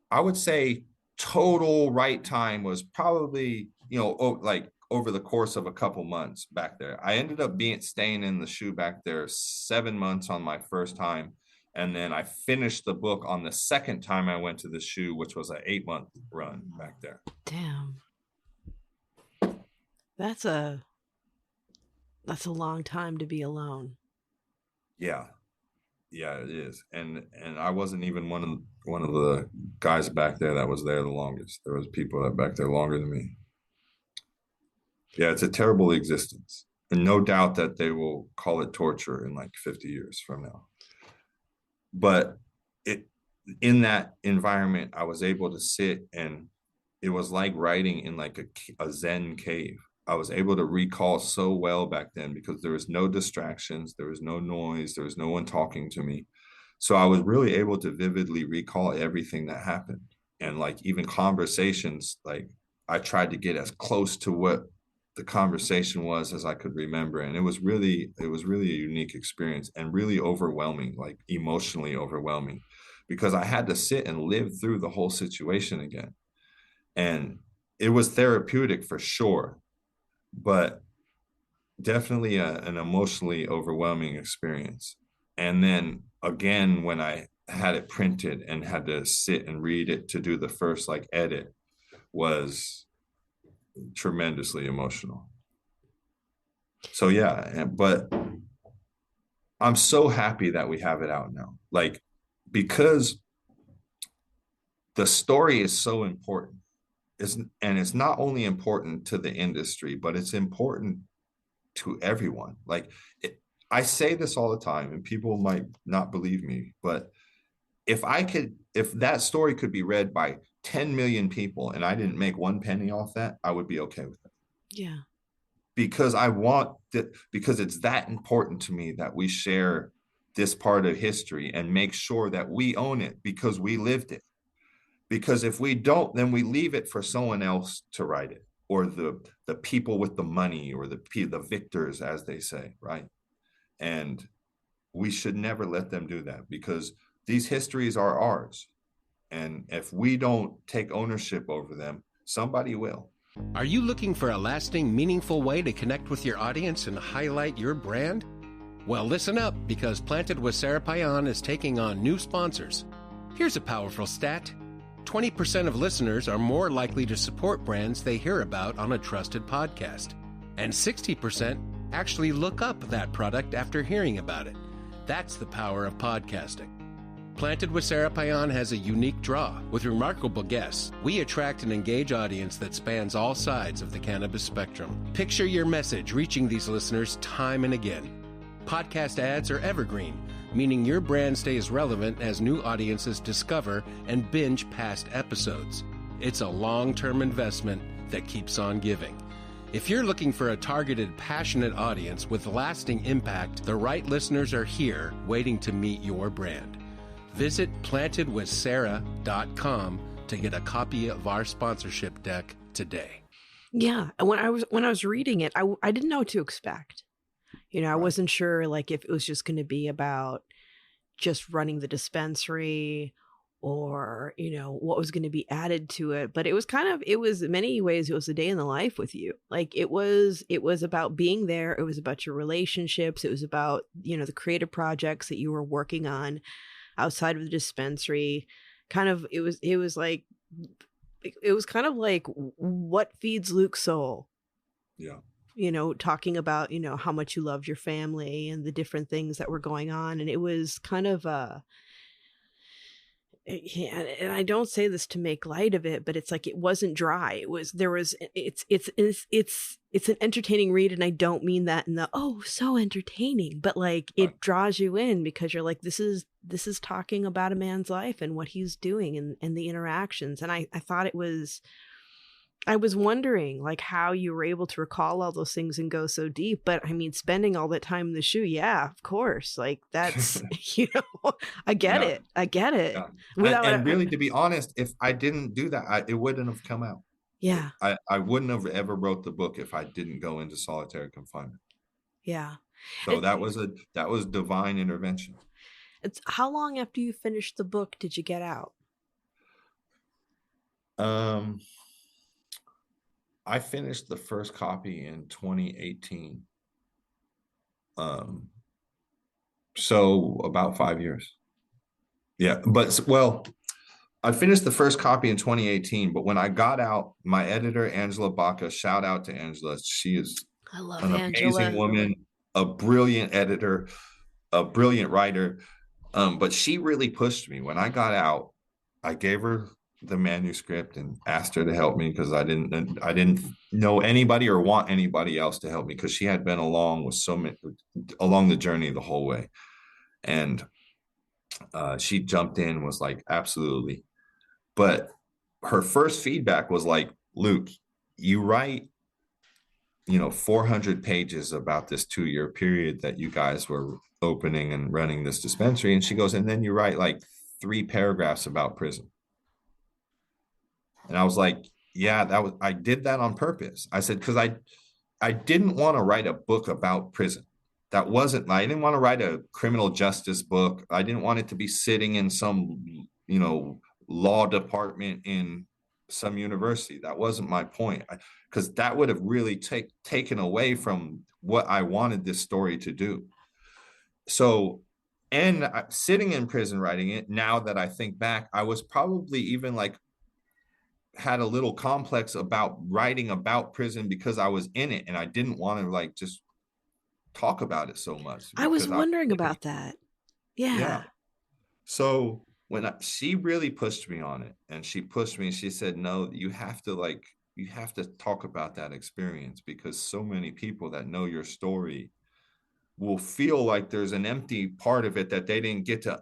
I would say total write time was probably, like over the course of a couple months back there. I ended up staying in the shoe back there 7 months on my first time. And then I finished the book on the second time I went to the shoe, which was an 8-month run back there. Damn. That's a long time to be alone. Yeah, it is. And I wasn't even one of the guys back there that was there the longest. There was people that back there longer than me. Yeah, it's a terrible existence, and no doubt that they will call it torture in like 50 years from now. But in that environment, I was able to sit, and it was like writing in like a Zen cave. I was able to recall so well back then because there was no distractions, there was no noise, there was no one talking to me. So I was really able to vividly recall everything that happened. And like even conversations, like I tried to get as close to what the conversation was as I could remember. And it was really a unique experience, and really overwhelming, like emotionally overwhelming, because I had to sit and live through the whole situation again. And it was therapeutic for sure, but definitely an emotionally overwhelming experience. And then again, when I had it printed and had to sit and read it to do the first like edit, was tremendously emotional. So yeah, but I'm so happy that we have it out now, like, because the story is so important. It's not only important to the industry, but it's important to everyone. Like I say this all the time, and people might not believe me, but if that story could be read by 10 million people and I didn't make 1 penny off that, I would be okay with it. Yeah. Because because it's that important to me that we share this part of history and make sure that we own it because we lived it. Because if we don't, then we leave it for someone else to write it, or the people with the money, or the victors, as they say, right? And we should never let them do that, because these histories are ours. And if we don't take ownership over them, somebody will. Are you looking for a lasting, meaningful way to connect with your audience and highlight your brand? Well, listen up, because Planted with Sara Payan is taking on new sponsors. Here's a powerful stat. 20% of listeners are more likely to support brands they hear about on a trusted podcast. And 60% actually look up that product after hearing about it. That's the power of podcasting. Planted with Sara Payan has a unique draw. With remarkable guests, we attract and engage audience that spans all sides of the cannabis spectrum. Picture your message reaching these listeners time and again. Podcast ads are evergreen, meaning your brand stays relevant as new audiences discover and binge past episodes. It's a long-term investment that keeps on giving. If you're looking for a targeted, passionate audience with lasting impact, the right listeners are here waiting to meet your brand. Visit plantedwithsara.com to get a copy of our sponsorship deck today. Yeah. When I was reading it, I didn't know what to expect. I wasn't sure like if it was just going to be about just running the dispensary, or, what was going to be added to it. But it was in many ways, it was a day in the life with you. Like it was about being there. It was about your relationships. It was about, the creative projects that you were working on outside of the dispensary. It was kind of like what feeds Luke's soul. Yeah. talking about, how much you loved your family and the different things that were going on. And it was kind of yeah, and I don't say this to make light of it, but it's like, it wasn't dry. It's an entertaining read. And I don't mean that in the, oh, so entertaining, but like it draws you in because you're like, this is talking about a man's life and what he's doing and the interactions. And I thought I was wondering like how you were able to recall all those things and go so deep. But I mean, spending all that time in the shoe. Yeah, of course. Like that's, I get Yeah. it. I get it. Yeah. And really, to be honest, if I didn't do that, it wouldn't have come out. Yeah. I wouldn't have ever wrote the book if I didn't go into solitary confinement. Yeah. So that was divine intervention. It's how long after you finished the book did you get out? I finished the first copy in 2018. So about 5 years. Yeah, but well, I finished the first copy in 2018, but when I got out, my editor, Angela Baca, shout out to Angela. She is an amazing woman, a brilliant editor, a brilliant writer. But she really pushed me. When I got out, I gave her the manuscript and asked her to help me because I didn't know anybody or want anybody else to help me because she had been along the journey the whole way. And she jumped in, was like, absolutely. But her first feedback was like, Luke, you write, 400 pages about this 2-year period that you guys were opening and running this dispensary. And she goes, and then you write like 3 paragraphs about prison. And I was like, yeah, I did that on purpose. I said, because I didn't want to write a book about prison. I didn't want to write a criminal justice book. I didn't want it to be sitting in some, law department in some university. That wasn't my point, because that would have really taken away from what I wanted this story to do. So, and sitting in prison writing it, now that I think back, I was probably even like had a little complex about writing about prison because I was in it and I didn't want to like just talk about it so much. I was wondering about that. Yeah. So when she really pushed me on it, and she said, no, you have to talk about that experience, because so many people that know your story will feel like there's an empty part of it that they didn't get to,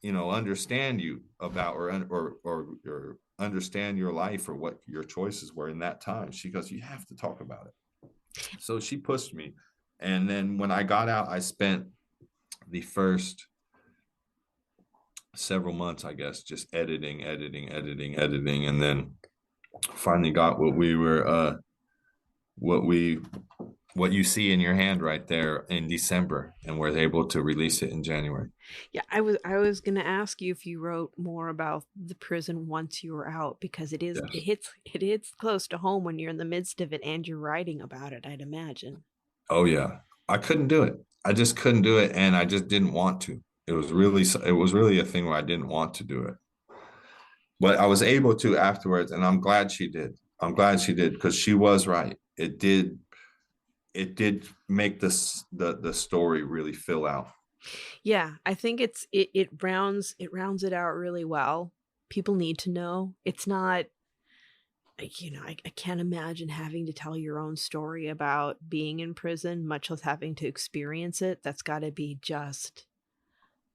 understand you about, or understand your life or what your choices were in that time. She goes, you have to talk about it. So she pushed me. And then when I got out, I spent the first several months, I guess, just editing. And then finally got what you see in your hand right there in December, and was able to release it in January. Yeah, I was going to ask you if you wrote more about the prison once you were out, because it hits close to home when you're in the midst of it and you're writing about it, I'd imagine. Oh yeah, I couldn't do it. I just couldn't do it, and I just didn't want to. It was really a thing where I didn't want to do it, but I was able to afterwards, and I'm glad she did. Because she was right. It did make the story really fill out. Yeah, I think it rounds it out really well. People need to know. It's not, I can't imagine having to tell your own story about being in prison, much less having to experience it. That's got to be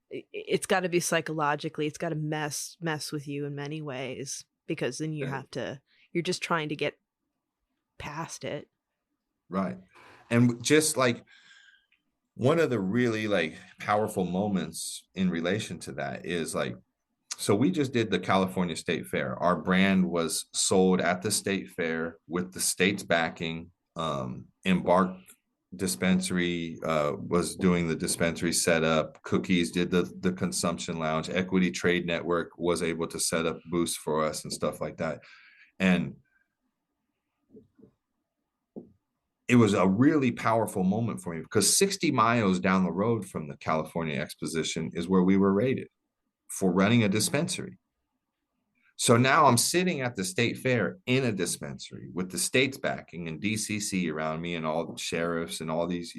it's got to be psychologically, it's got to mess with you in many ways, because then you're just trying to get past it. Right. And just like one of the really like powerful moments in relation to that is like, so we just did the California State Fair. Our brand was sold at the state fair with the state's backing. Embark dispensary was doing the dispensary setup. Cookies did the consumption lounge. Equity Trade Network was able to set up booths for us and stuff like that. And it was a really powerful moment for me, because 60 miles down the road from the California Exposition is where we were raided for running a dispensary. So now I'm sitting at the state fair in a dispensary with the state's backing and DCC around me and all the sheriffs and all these,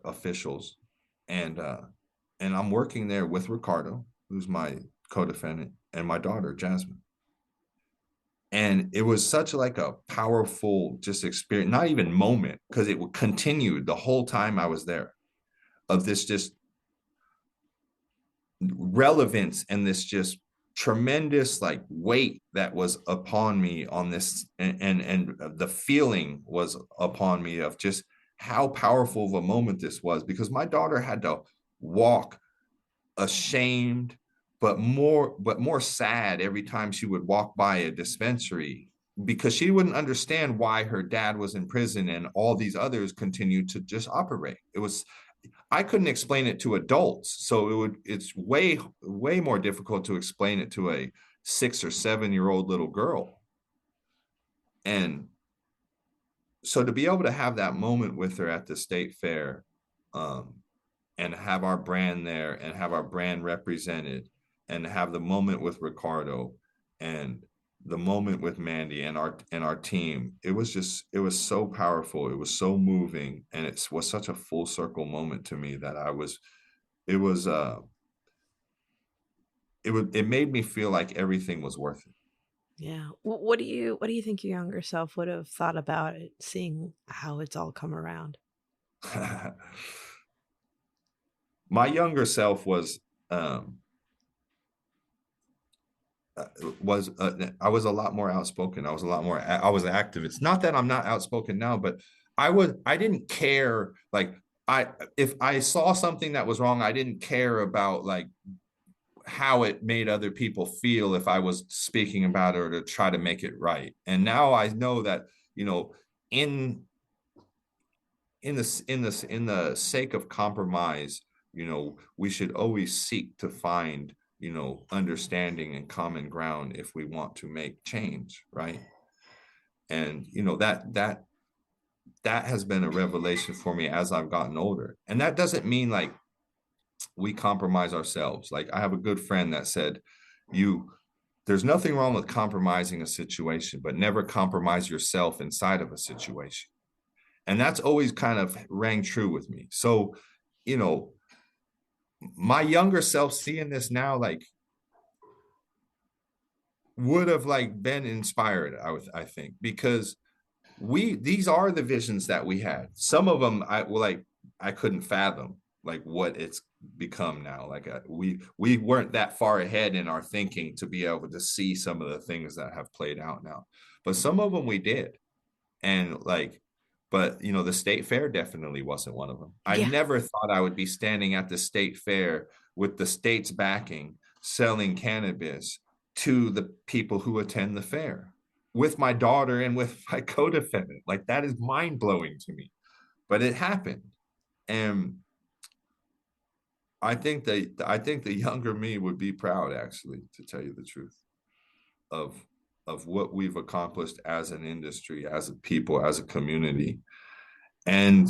officials. And I'm working there with Ricardo, who's my co-defendant, and my daughter, Jasmine. And it was such like a powerful just experience, not even moment, because it continued the whole time I was there, of this just relevance and this just tremendous like weight that was upon me on this, and the feeling was upon me of just how powerful of a moment this was, because my daughter had to walk ashamed but more sad every time she would walk by a dispensary, because she wouldn't understand why her dad was in prison and all these others continued to just operate. I couldn't explain it to adults, so it's way more difficult to explain it to a 6 or 7-year-old little girl. And so to be able to have that moment with her at the state fair, and have our brand there and have our brand represented, and have the moment with Ricardo and the moment with Mandy and our team, it was so powerful. It was so moving. And it was such a full circle moment to me that it made me feel like everything was worth it. Yeah. What do you think your younger self would have thought about it, seeing how it's all come around? My younger self was I was a lot more outspoken. I was active. It's not that I'm not outspoken now, but I didn't care. Like if I saw something that was wrong, I didn't care about like how it made other people feel if I was speaking about it or to try to make it right. And now I know that, in the sake of compromise, we should always seek to find, understanding and common ground if we want to make change, right? And that has been a revelation for me as I've gotten older. And that doesn't mean like we compromise ourselves. Like I have a good friend that said, there's nothing wrong with compromising a situation, but never compromise yourself inside of a situation. And that's always kind of rang true with me. So, my younger self seeing this now, like, would have like been inspired, I think, because these are the visions that we had. Some of them I couldn't fathom like what it's become now. Like we weren't that far ahead in our thinking to be able to see some of the things that have played out now, but some of them we did. And like, but the state fair definitely wasn't one of them. I never thought I would be standing at the state fair with the state's backing, selling cannabis to the people who attend the fair with my daughter and with my co-defendant. Like that is mind-blowing to me, but it happened. And I think the younger me would be proud, actually, to tell you the truth, of what we've accomplished as an industry, as a people, as a community. And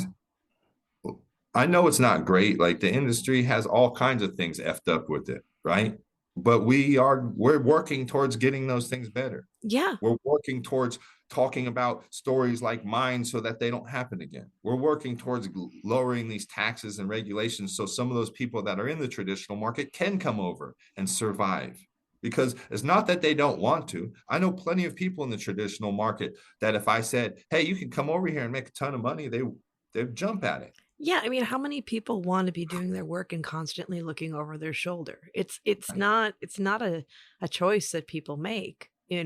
I know it's not great. Like the industry has all kinds of things effed up with it, right? But we're working towards getting those things better. Yeah. We're working towards talking about stories like mine so that they don't happen again. We're working towards lowering these taxes and regulations so some of those people that are in the traditional market can come over and survive. Because it's not that they don't want to. I know plenty of people in the traditional market that if I said, hey, you can come over here and make a ton of money, they'd jump at it. Yeah, I mean, how many people want to be doing their work and constantly looking over their shoulder? It's not a choice that people make, I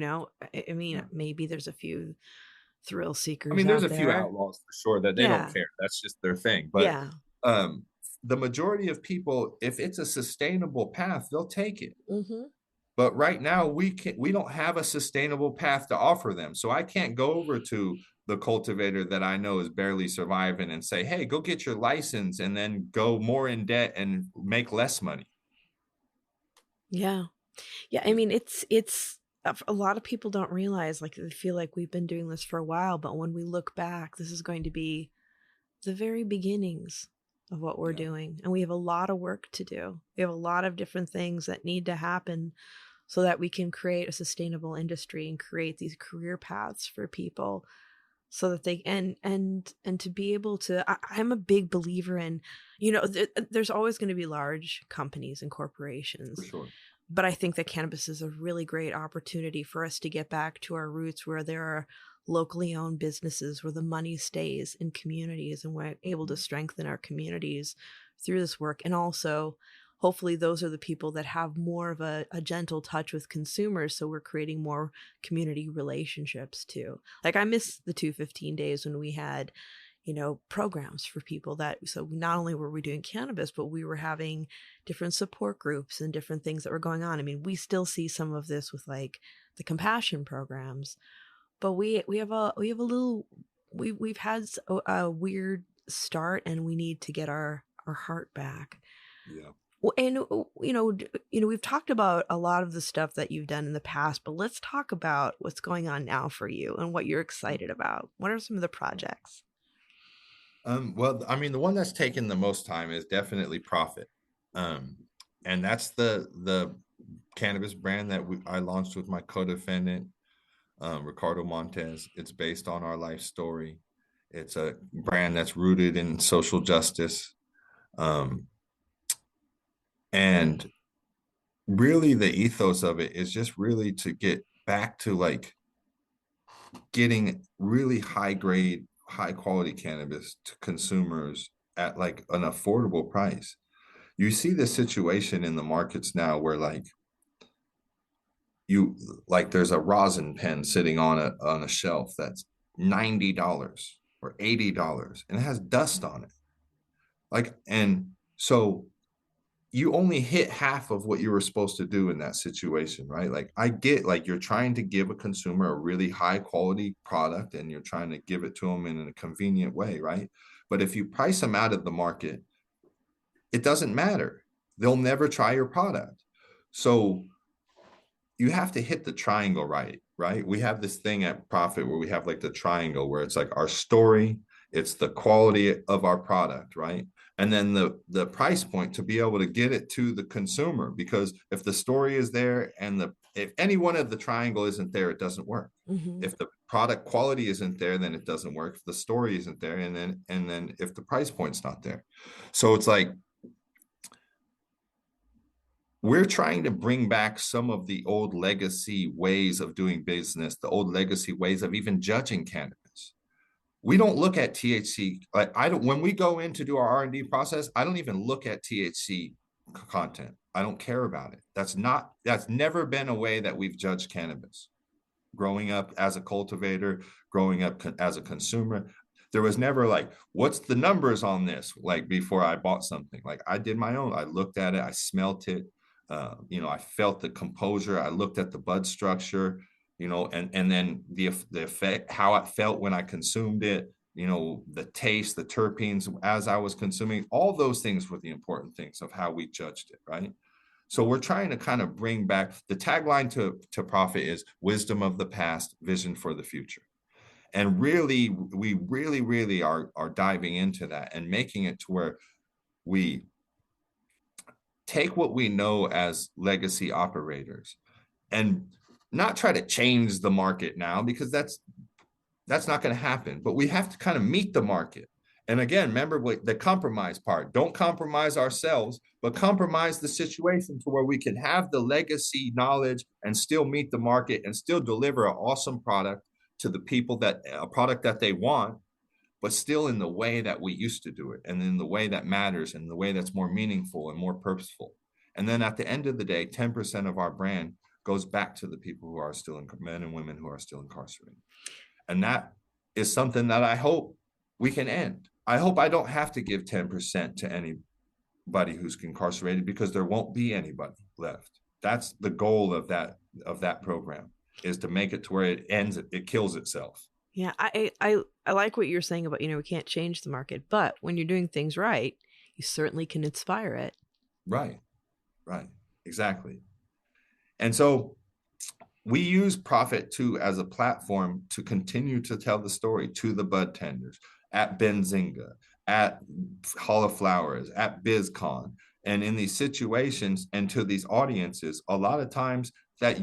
mean, maybe there's a few thrill seekers. I mean, there's out a few there. outlaws for sure that they don't care. That's just their thing. But the majority of people, if it's a sustainable path, they'll take it. Mm-hmm. But right now we don't have a sustainable path to offer them. So I can't go over to the cultivator that I know is barely surviving and say, hey, go get your license and then go more in debt and make less money. Yeah. Yeah. I mean, it's a lot of people don't realize, like, they feel like we've been doing this for a while, but when we look back, this is going to be the very beginnings of what we're doing. And we have a lot of work to do. We have a lot of different things that need to happen so that we can create a sustainable industry and create these career paths for people so that they and to be able to I'm a big believer in, there's always going to be large companies and corporations. For sure. But I think that cannabis is a really great opportunity for us to get back to our roots, where there are locally owned businesses, where the money stays in communities, and we're able to strengthen our communities through this work. And also, hopefully, those are the people that have more of a gentle touch with consumers. So we're creating more community relationships too. Like, I miss the 215 days when we had, programs for people so not only were we doing cannabis, but we were having different support groups and different things that were going on. I mean, we still see some of this with like the compassion programs, but we've had a weird start, and we need to get our heart back. Yeah. And, we've talked about a lot of the stuff that you've done in the past, but let's talk about what's going on now for you and what you're excited about. What are some of the projects? Well, I mean, the one that's taken the most time is definitely Profit. And that's the cannabis brand that I launched with my co-defendant, Ricardo Montez. It's based on our life story. It's a brand that's rooted in social justice. And really the ethos of it is just really to get back to like getting really high quality cannabis to consumers at like an affordable price. You see this situation in the markets now where there's a rosin pen sitting on a shelf that's $90 or $80 and it has dust on it. And so you only hit half of what you were supposed to do in that situation, right? Like, I get, like, you're trying to give a consumer a really high quality product and you're trying to give it to them in a convenient way, right? But if you price them out of the market, it doesn't matter. They'll never try your product. So you have to hit the triangle right? We have this thing at Profit where we have like the triangle where it's like our story, it's the quality of our product, right? And then the price point to be able to get it to the consumer, because if the story is there and if any one of the triangle isn't there, it doesn't work. Mm-hmm. If the product quality isn't there, then it doesn't work. If the story isn't there, and then if the price point's not there. So it's like, we're trying to bring back some of the old legacy ways of doing business, the old legacy ways of even judging cannabis. We don't look at THC. When we go in to do our R&D process, I don't even look at THC content. I don't care about it. That's never been a way that we've judged cannabis. Growing up as a cultivator, growing up as a consumer, there was never like, what's the numbers on this? Like, before I bought something, like, I did my own. I looked at it, I smelt it. I felt the composure. I looked at the bud structure. And then the effect, how it felt when I consumed it, the taste, the terpenes as I was consuming, all those things were the important things of how we judged it, right? So we're trying to kind of bring back, the tagline to Profit is wisdom of the past, vision for the future. And really, we really are diving into that and making it to where we take what we know as legacy operators and not try to change the market now, because that's not going to happen. But we have to kind of meet the market. And again, remember the compromise part. Don't compromise ourselves, but compromise the situation to where we can have the legacy knowledge and still meet the market and still deliver an awesome product to the people, a product that they want, but still in the way that we used to do it, and in the way that matters, and the way that's more meaningful and more purposeful. And then at the end of the day, 10% of our brand goes back to the people who are still men and women who are still incarcerated. And that is something that I hope we can end. I hope I don't have to give 10% to anybody who's incarcerated, because there won't be anybody left. That's the goal of that program, is to make it to where it ends, it kills itself. Yeah, I like what you're saying about, we can't change the market, but when you're doing things right, you certainly can inspire it. Right. Exactly. And so we use Profit too as a platform to continue to tell the story to the bud tenders at Benzinga, at Hall of Flowers, at BizCon. And in these situations and to these audiences, a lot of times that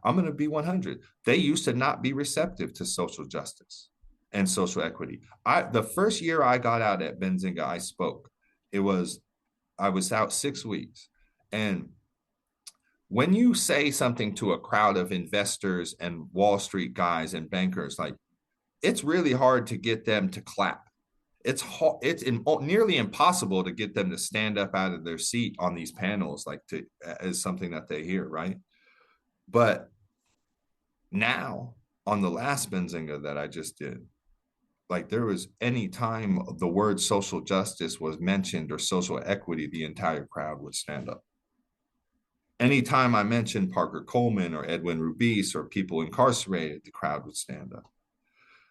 I'm going to be 100. They used to not be receptive to social justice and social equity. The first year I got out at Benzinga, I spoke. I was out 6 weeks. And when you say something to a crowd of investors and Wall Street guys and bankers, like, it's really hard to get them to clap. It's nearly impossible to get them to stand up out of their seat on these panels, like as something that they hear, right? But now on the last Benzinga that I just did, like, there was any time the word social justice was mentioned or social equity, the entire crowd would stand up. Anytime I mentioned Parker Coleman or Edwin Rubiz or people incarcerated, the crowd would stand up.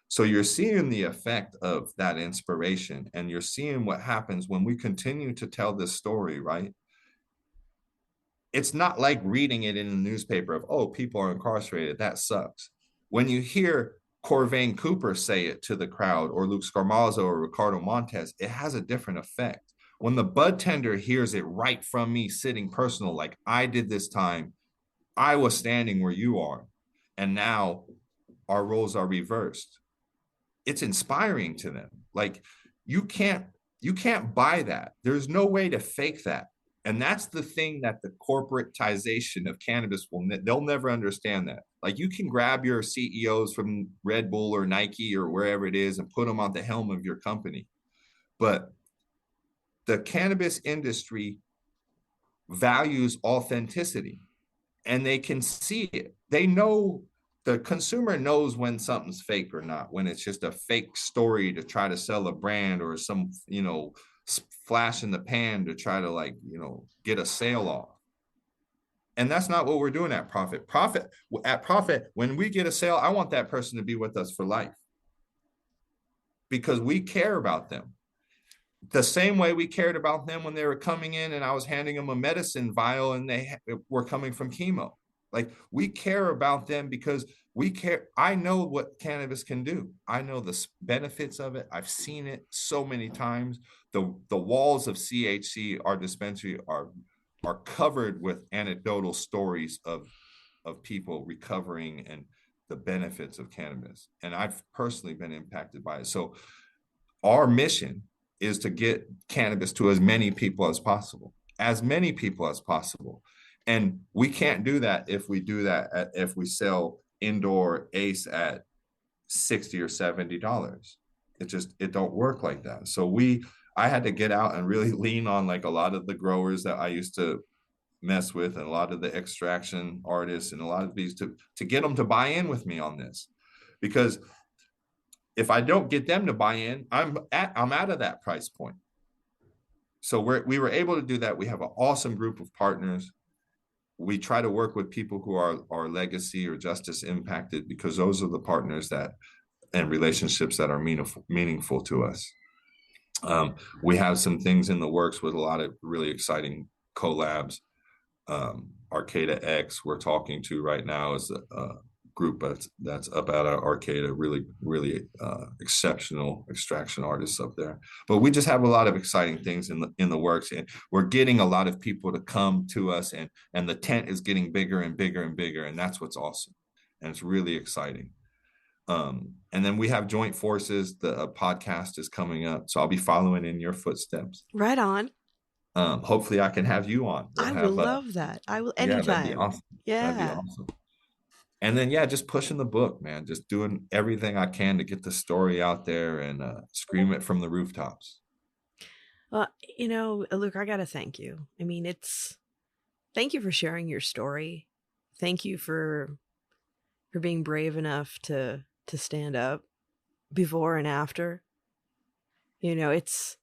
So you're seeing the effect of that inspiration, and you're seeing what happens when we continue to tell this story, right? It's not like reading it in the newspaper of, oh, people are incarcerated, that sucks. When you hear Corvain Cooper say it to the crowd, or Luke Scarmazzo or Ricardo Montes, it has a different effect. When the bud tender hears it right from me, sitting personal, like, I did this time, I was standing where you are, and now our roles are reversed. It's inspiring to them. Like, you can't buy that. There's no way to fake that. And that's the thing that the corporatization of cannabis they'll never understand that. Like, you can grab your CEOs from Red Bull or Nike or wherever it is and put them on the helm of your company. But the cannabis industry values authenticity, and they can see it. They know, the consumer knows when something's fake or not, when it's just a fake story to try to sell a brand, or some, flash in the pan to try to, like, get a sale off. And that's not what we're doing at Profit. At Profit, when we get a sale, I want that person to be with us for life, because we care about them. The same way we cared about them when they were coming in and I was handing them a medicine vial and they were coming from chemo. Like, we care about them because we care. I know what cannabis can do. I know the benefits of it. I've seen it so many times. The walls of CHC, our dispensary, are covered with anecdotal stories of people recovering and the benefits of cannabis. And I've personally been impacted by it. So our mission is to get cannabis to as many people as possible. And we can't do that if we sell indoor Ace at $60 or $70. It don't work like that. So I had to get out and really lean on, like, a lot of the growers that I used to mess with, and a lot of the extraction artists, and a lot of these to get them to buy in with me on this. Because if I don't get them to buy in, I'm out of that price point. So we were able to do that. We have an awesome group of partners. We try to work with people who are legacy or justice impacted, because those are the partners and relationships that are meaningful to us. We have some things in the works with a lot of really exciting collabs. Arcata X, we're talking to right now, is a group that's up at Arcata, really, really exceptional extraction artists up there. But we just have a lot of exciting things in the works, and we're getting a lot of people to come to us, and the tent is getting bigger and bigger and bigger, and that's what's awesome, and it's really exciting. And then we have Joint Forces. The podcast is coming up, so I'll be following in your footsteps. Right on. Hopefully I can have you on. I will love that. I will, anytime. Yeah, that'd be awesome. Yeah. That'd be awesome. And then, just pushing the book, man, just doing everything I can to get the story out there and scream it from the rooftops. Well, Luke, I got to thank you. I mean, thank you for sharing your story. Thank you for being brave enough to stand up before and after. It's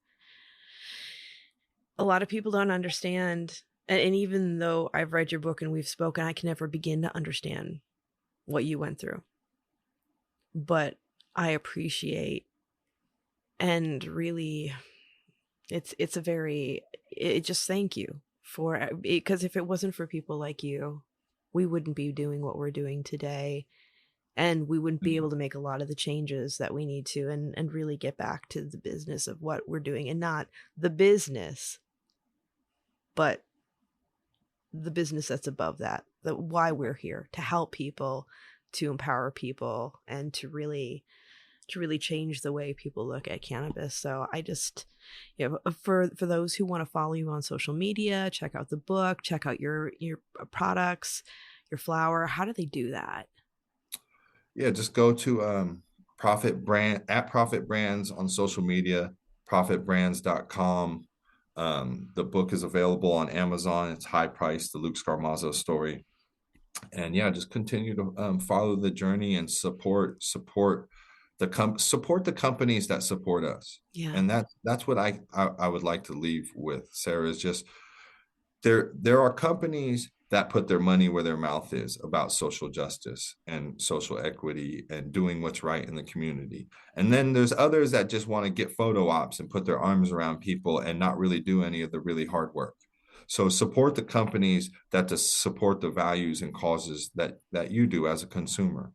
a lot of people don't understand. And even though I've read your book and we've spoken, I can never begin to understand what you went through. But I appreciate, and really, just thank you for, because if it wasn't for people like you, we wouldn't be doing what we're doing today, and we wouldn't be able to make a lot of the changes that we need to, and really get back to the business of what we're doing, and not the business, but the business that's above that, why we're here, to help people, to empower people, and to really change the way people look at cannabis. So I just, for those who want to follow you on social media, check out the book, check out your products, your flower, how do they do that? Yeah, just go to Profit Brands on social media, profitbrands.com. The book is available on Amazon. It's high priced, the Luke Scarmazzo story. And yeah, just continue to follow the journey and support the companies that support us. Yeah. And that's what I would like to leave with, Sarah, is just there are companies that put their money where their mouth is about social justice and social equity and doing what's right in the community. And then there's others that just want to get photo ops and put their arms around people and not really do any of the really hard work. So support the companies that support the values and causes that you do as a consumer.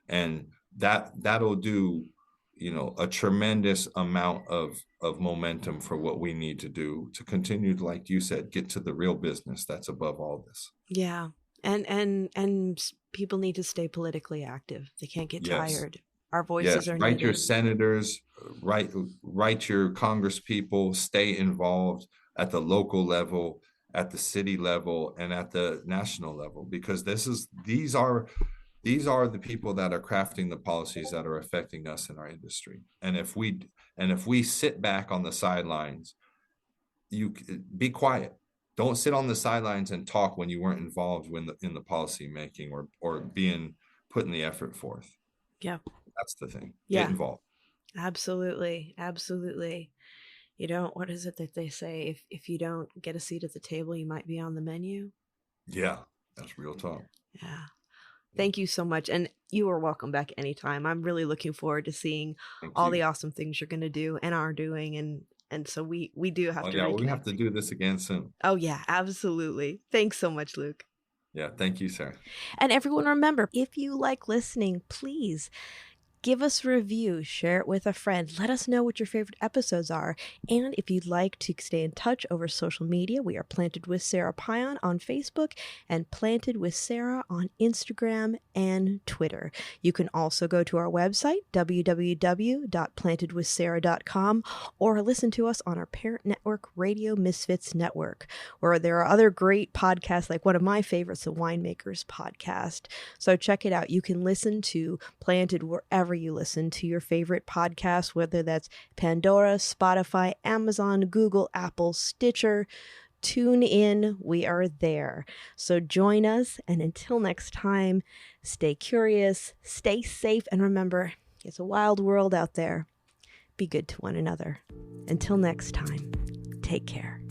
And that'll do, a tremendous amount of momentum for what we need to do to continue to, like you said, get to the real business that's above all this. Yeah. And people need to stay politically active. They can't get tired. Our voices are write needed. your senators, write your Congress people, stay involved at the local level, at the city level, and at the national level, because these are the people that are crafting the policies that are affecting us in our industry. And if we sit back on the sidelines, you be quiet. Don't sit on the sidelines and talk when you weren't involved in the policy making or being putting the effort forth. Yeah. That's the thing. Yeah. Get involved. Absolutely. Absolutely. What is it that they say? If you don't get a seat at the table, you might be on the menu. Yeah, that's real talk. Yeah. Thank you so much. And you are welcome back anytime. I'm really looking forward to seeing all the awesome things you're going to do and are doing. And so we do have to. Yeah, we have to do this again soon. Oh, yeah, absolutely. Thanks so much, Luke. Yeah, thank you, Sarah. And everyone, remember, if you like listening, please give us a review, share it with a friend. Let us know what your favorite episodes are. And if you'd like to stay in touch over social media, we are Planted with Sara Payan on Facebook and Planted with Sara on Instagram and Twitter. You can also go to our website, www.plantedwithsara.com, or listen to us on our parent network, Radio Misfits Network, where there are other great podcasts, like one of my favorites, the Winemakers Podcast. So check it out. You can listen to Planted wherever you listen to your favorite podcast, whether that's Pandora, Spotify, Amazon, Google, Apple, Stitcher, TuneIn. We are there. So join us. And until next time, stay curious, stay safe, and remember, it's a wild world out there. Be good to one another. Until next time, take care.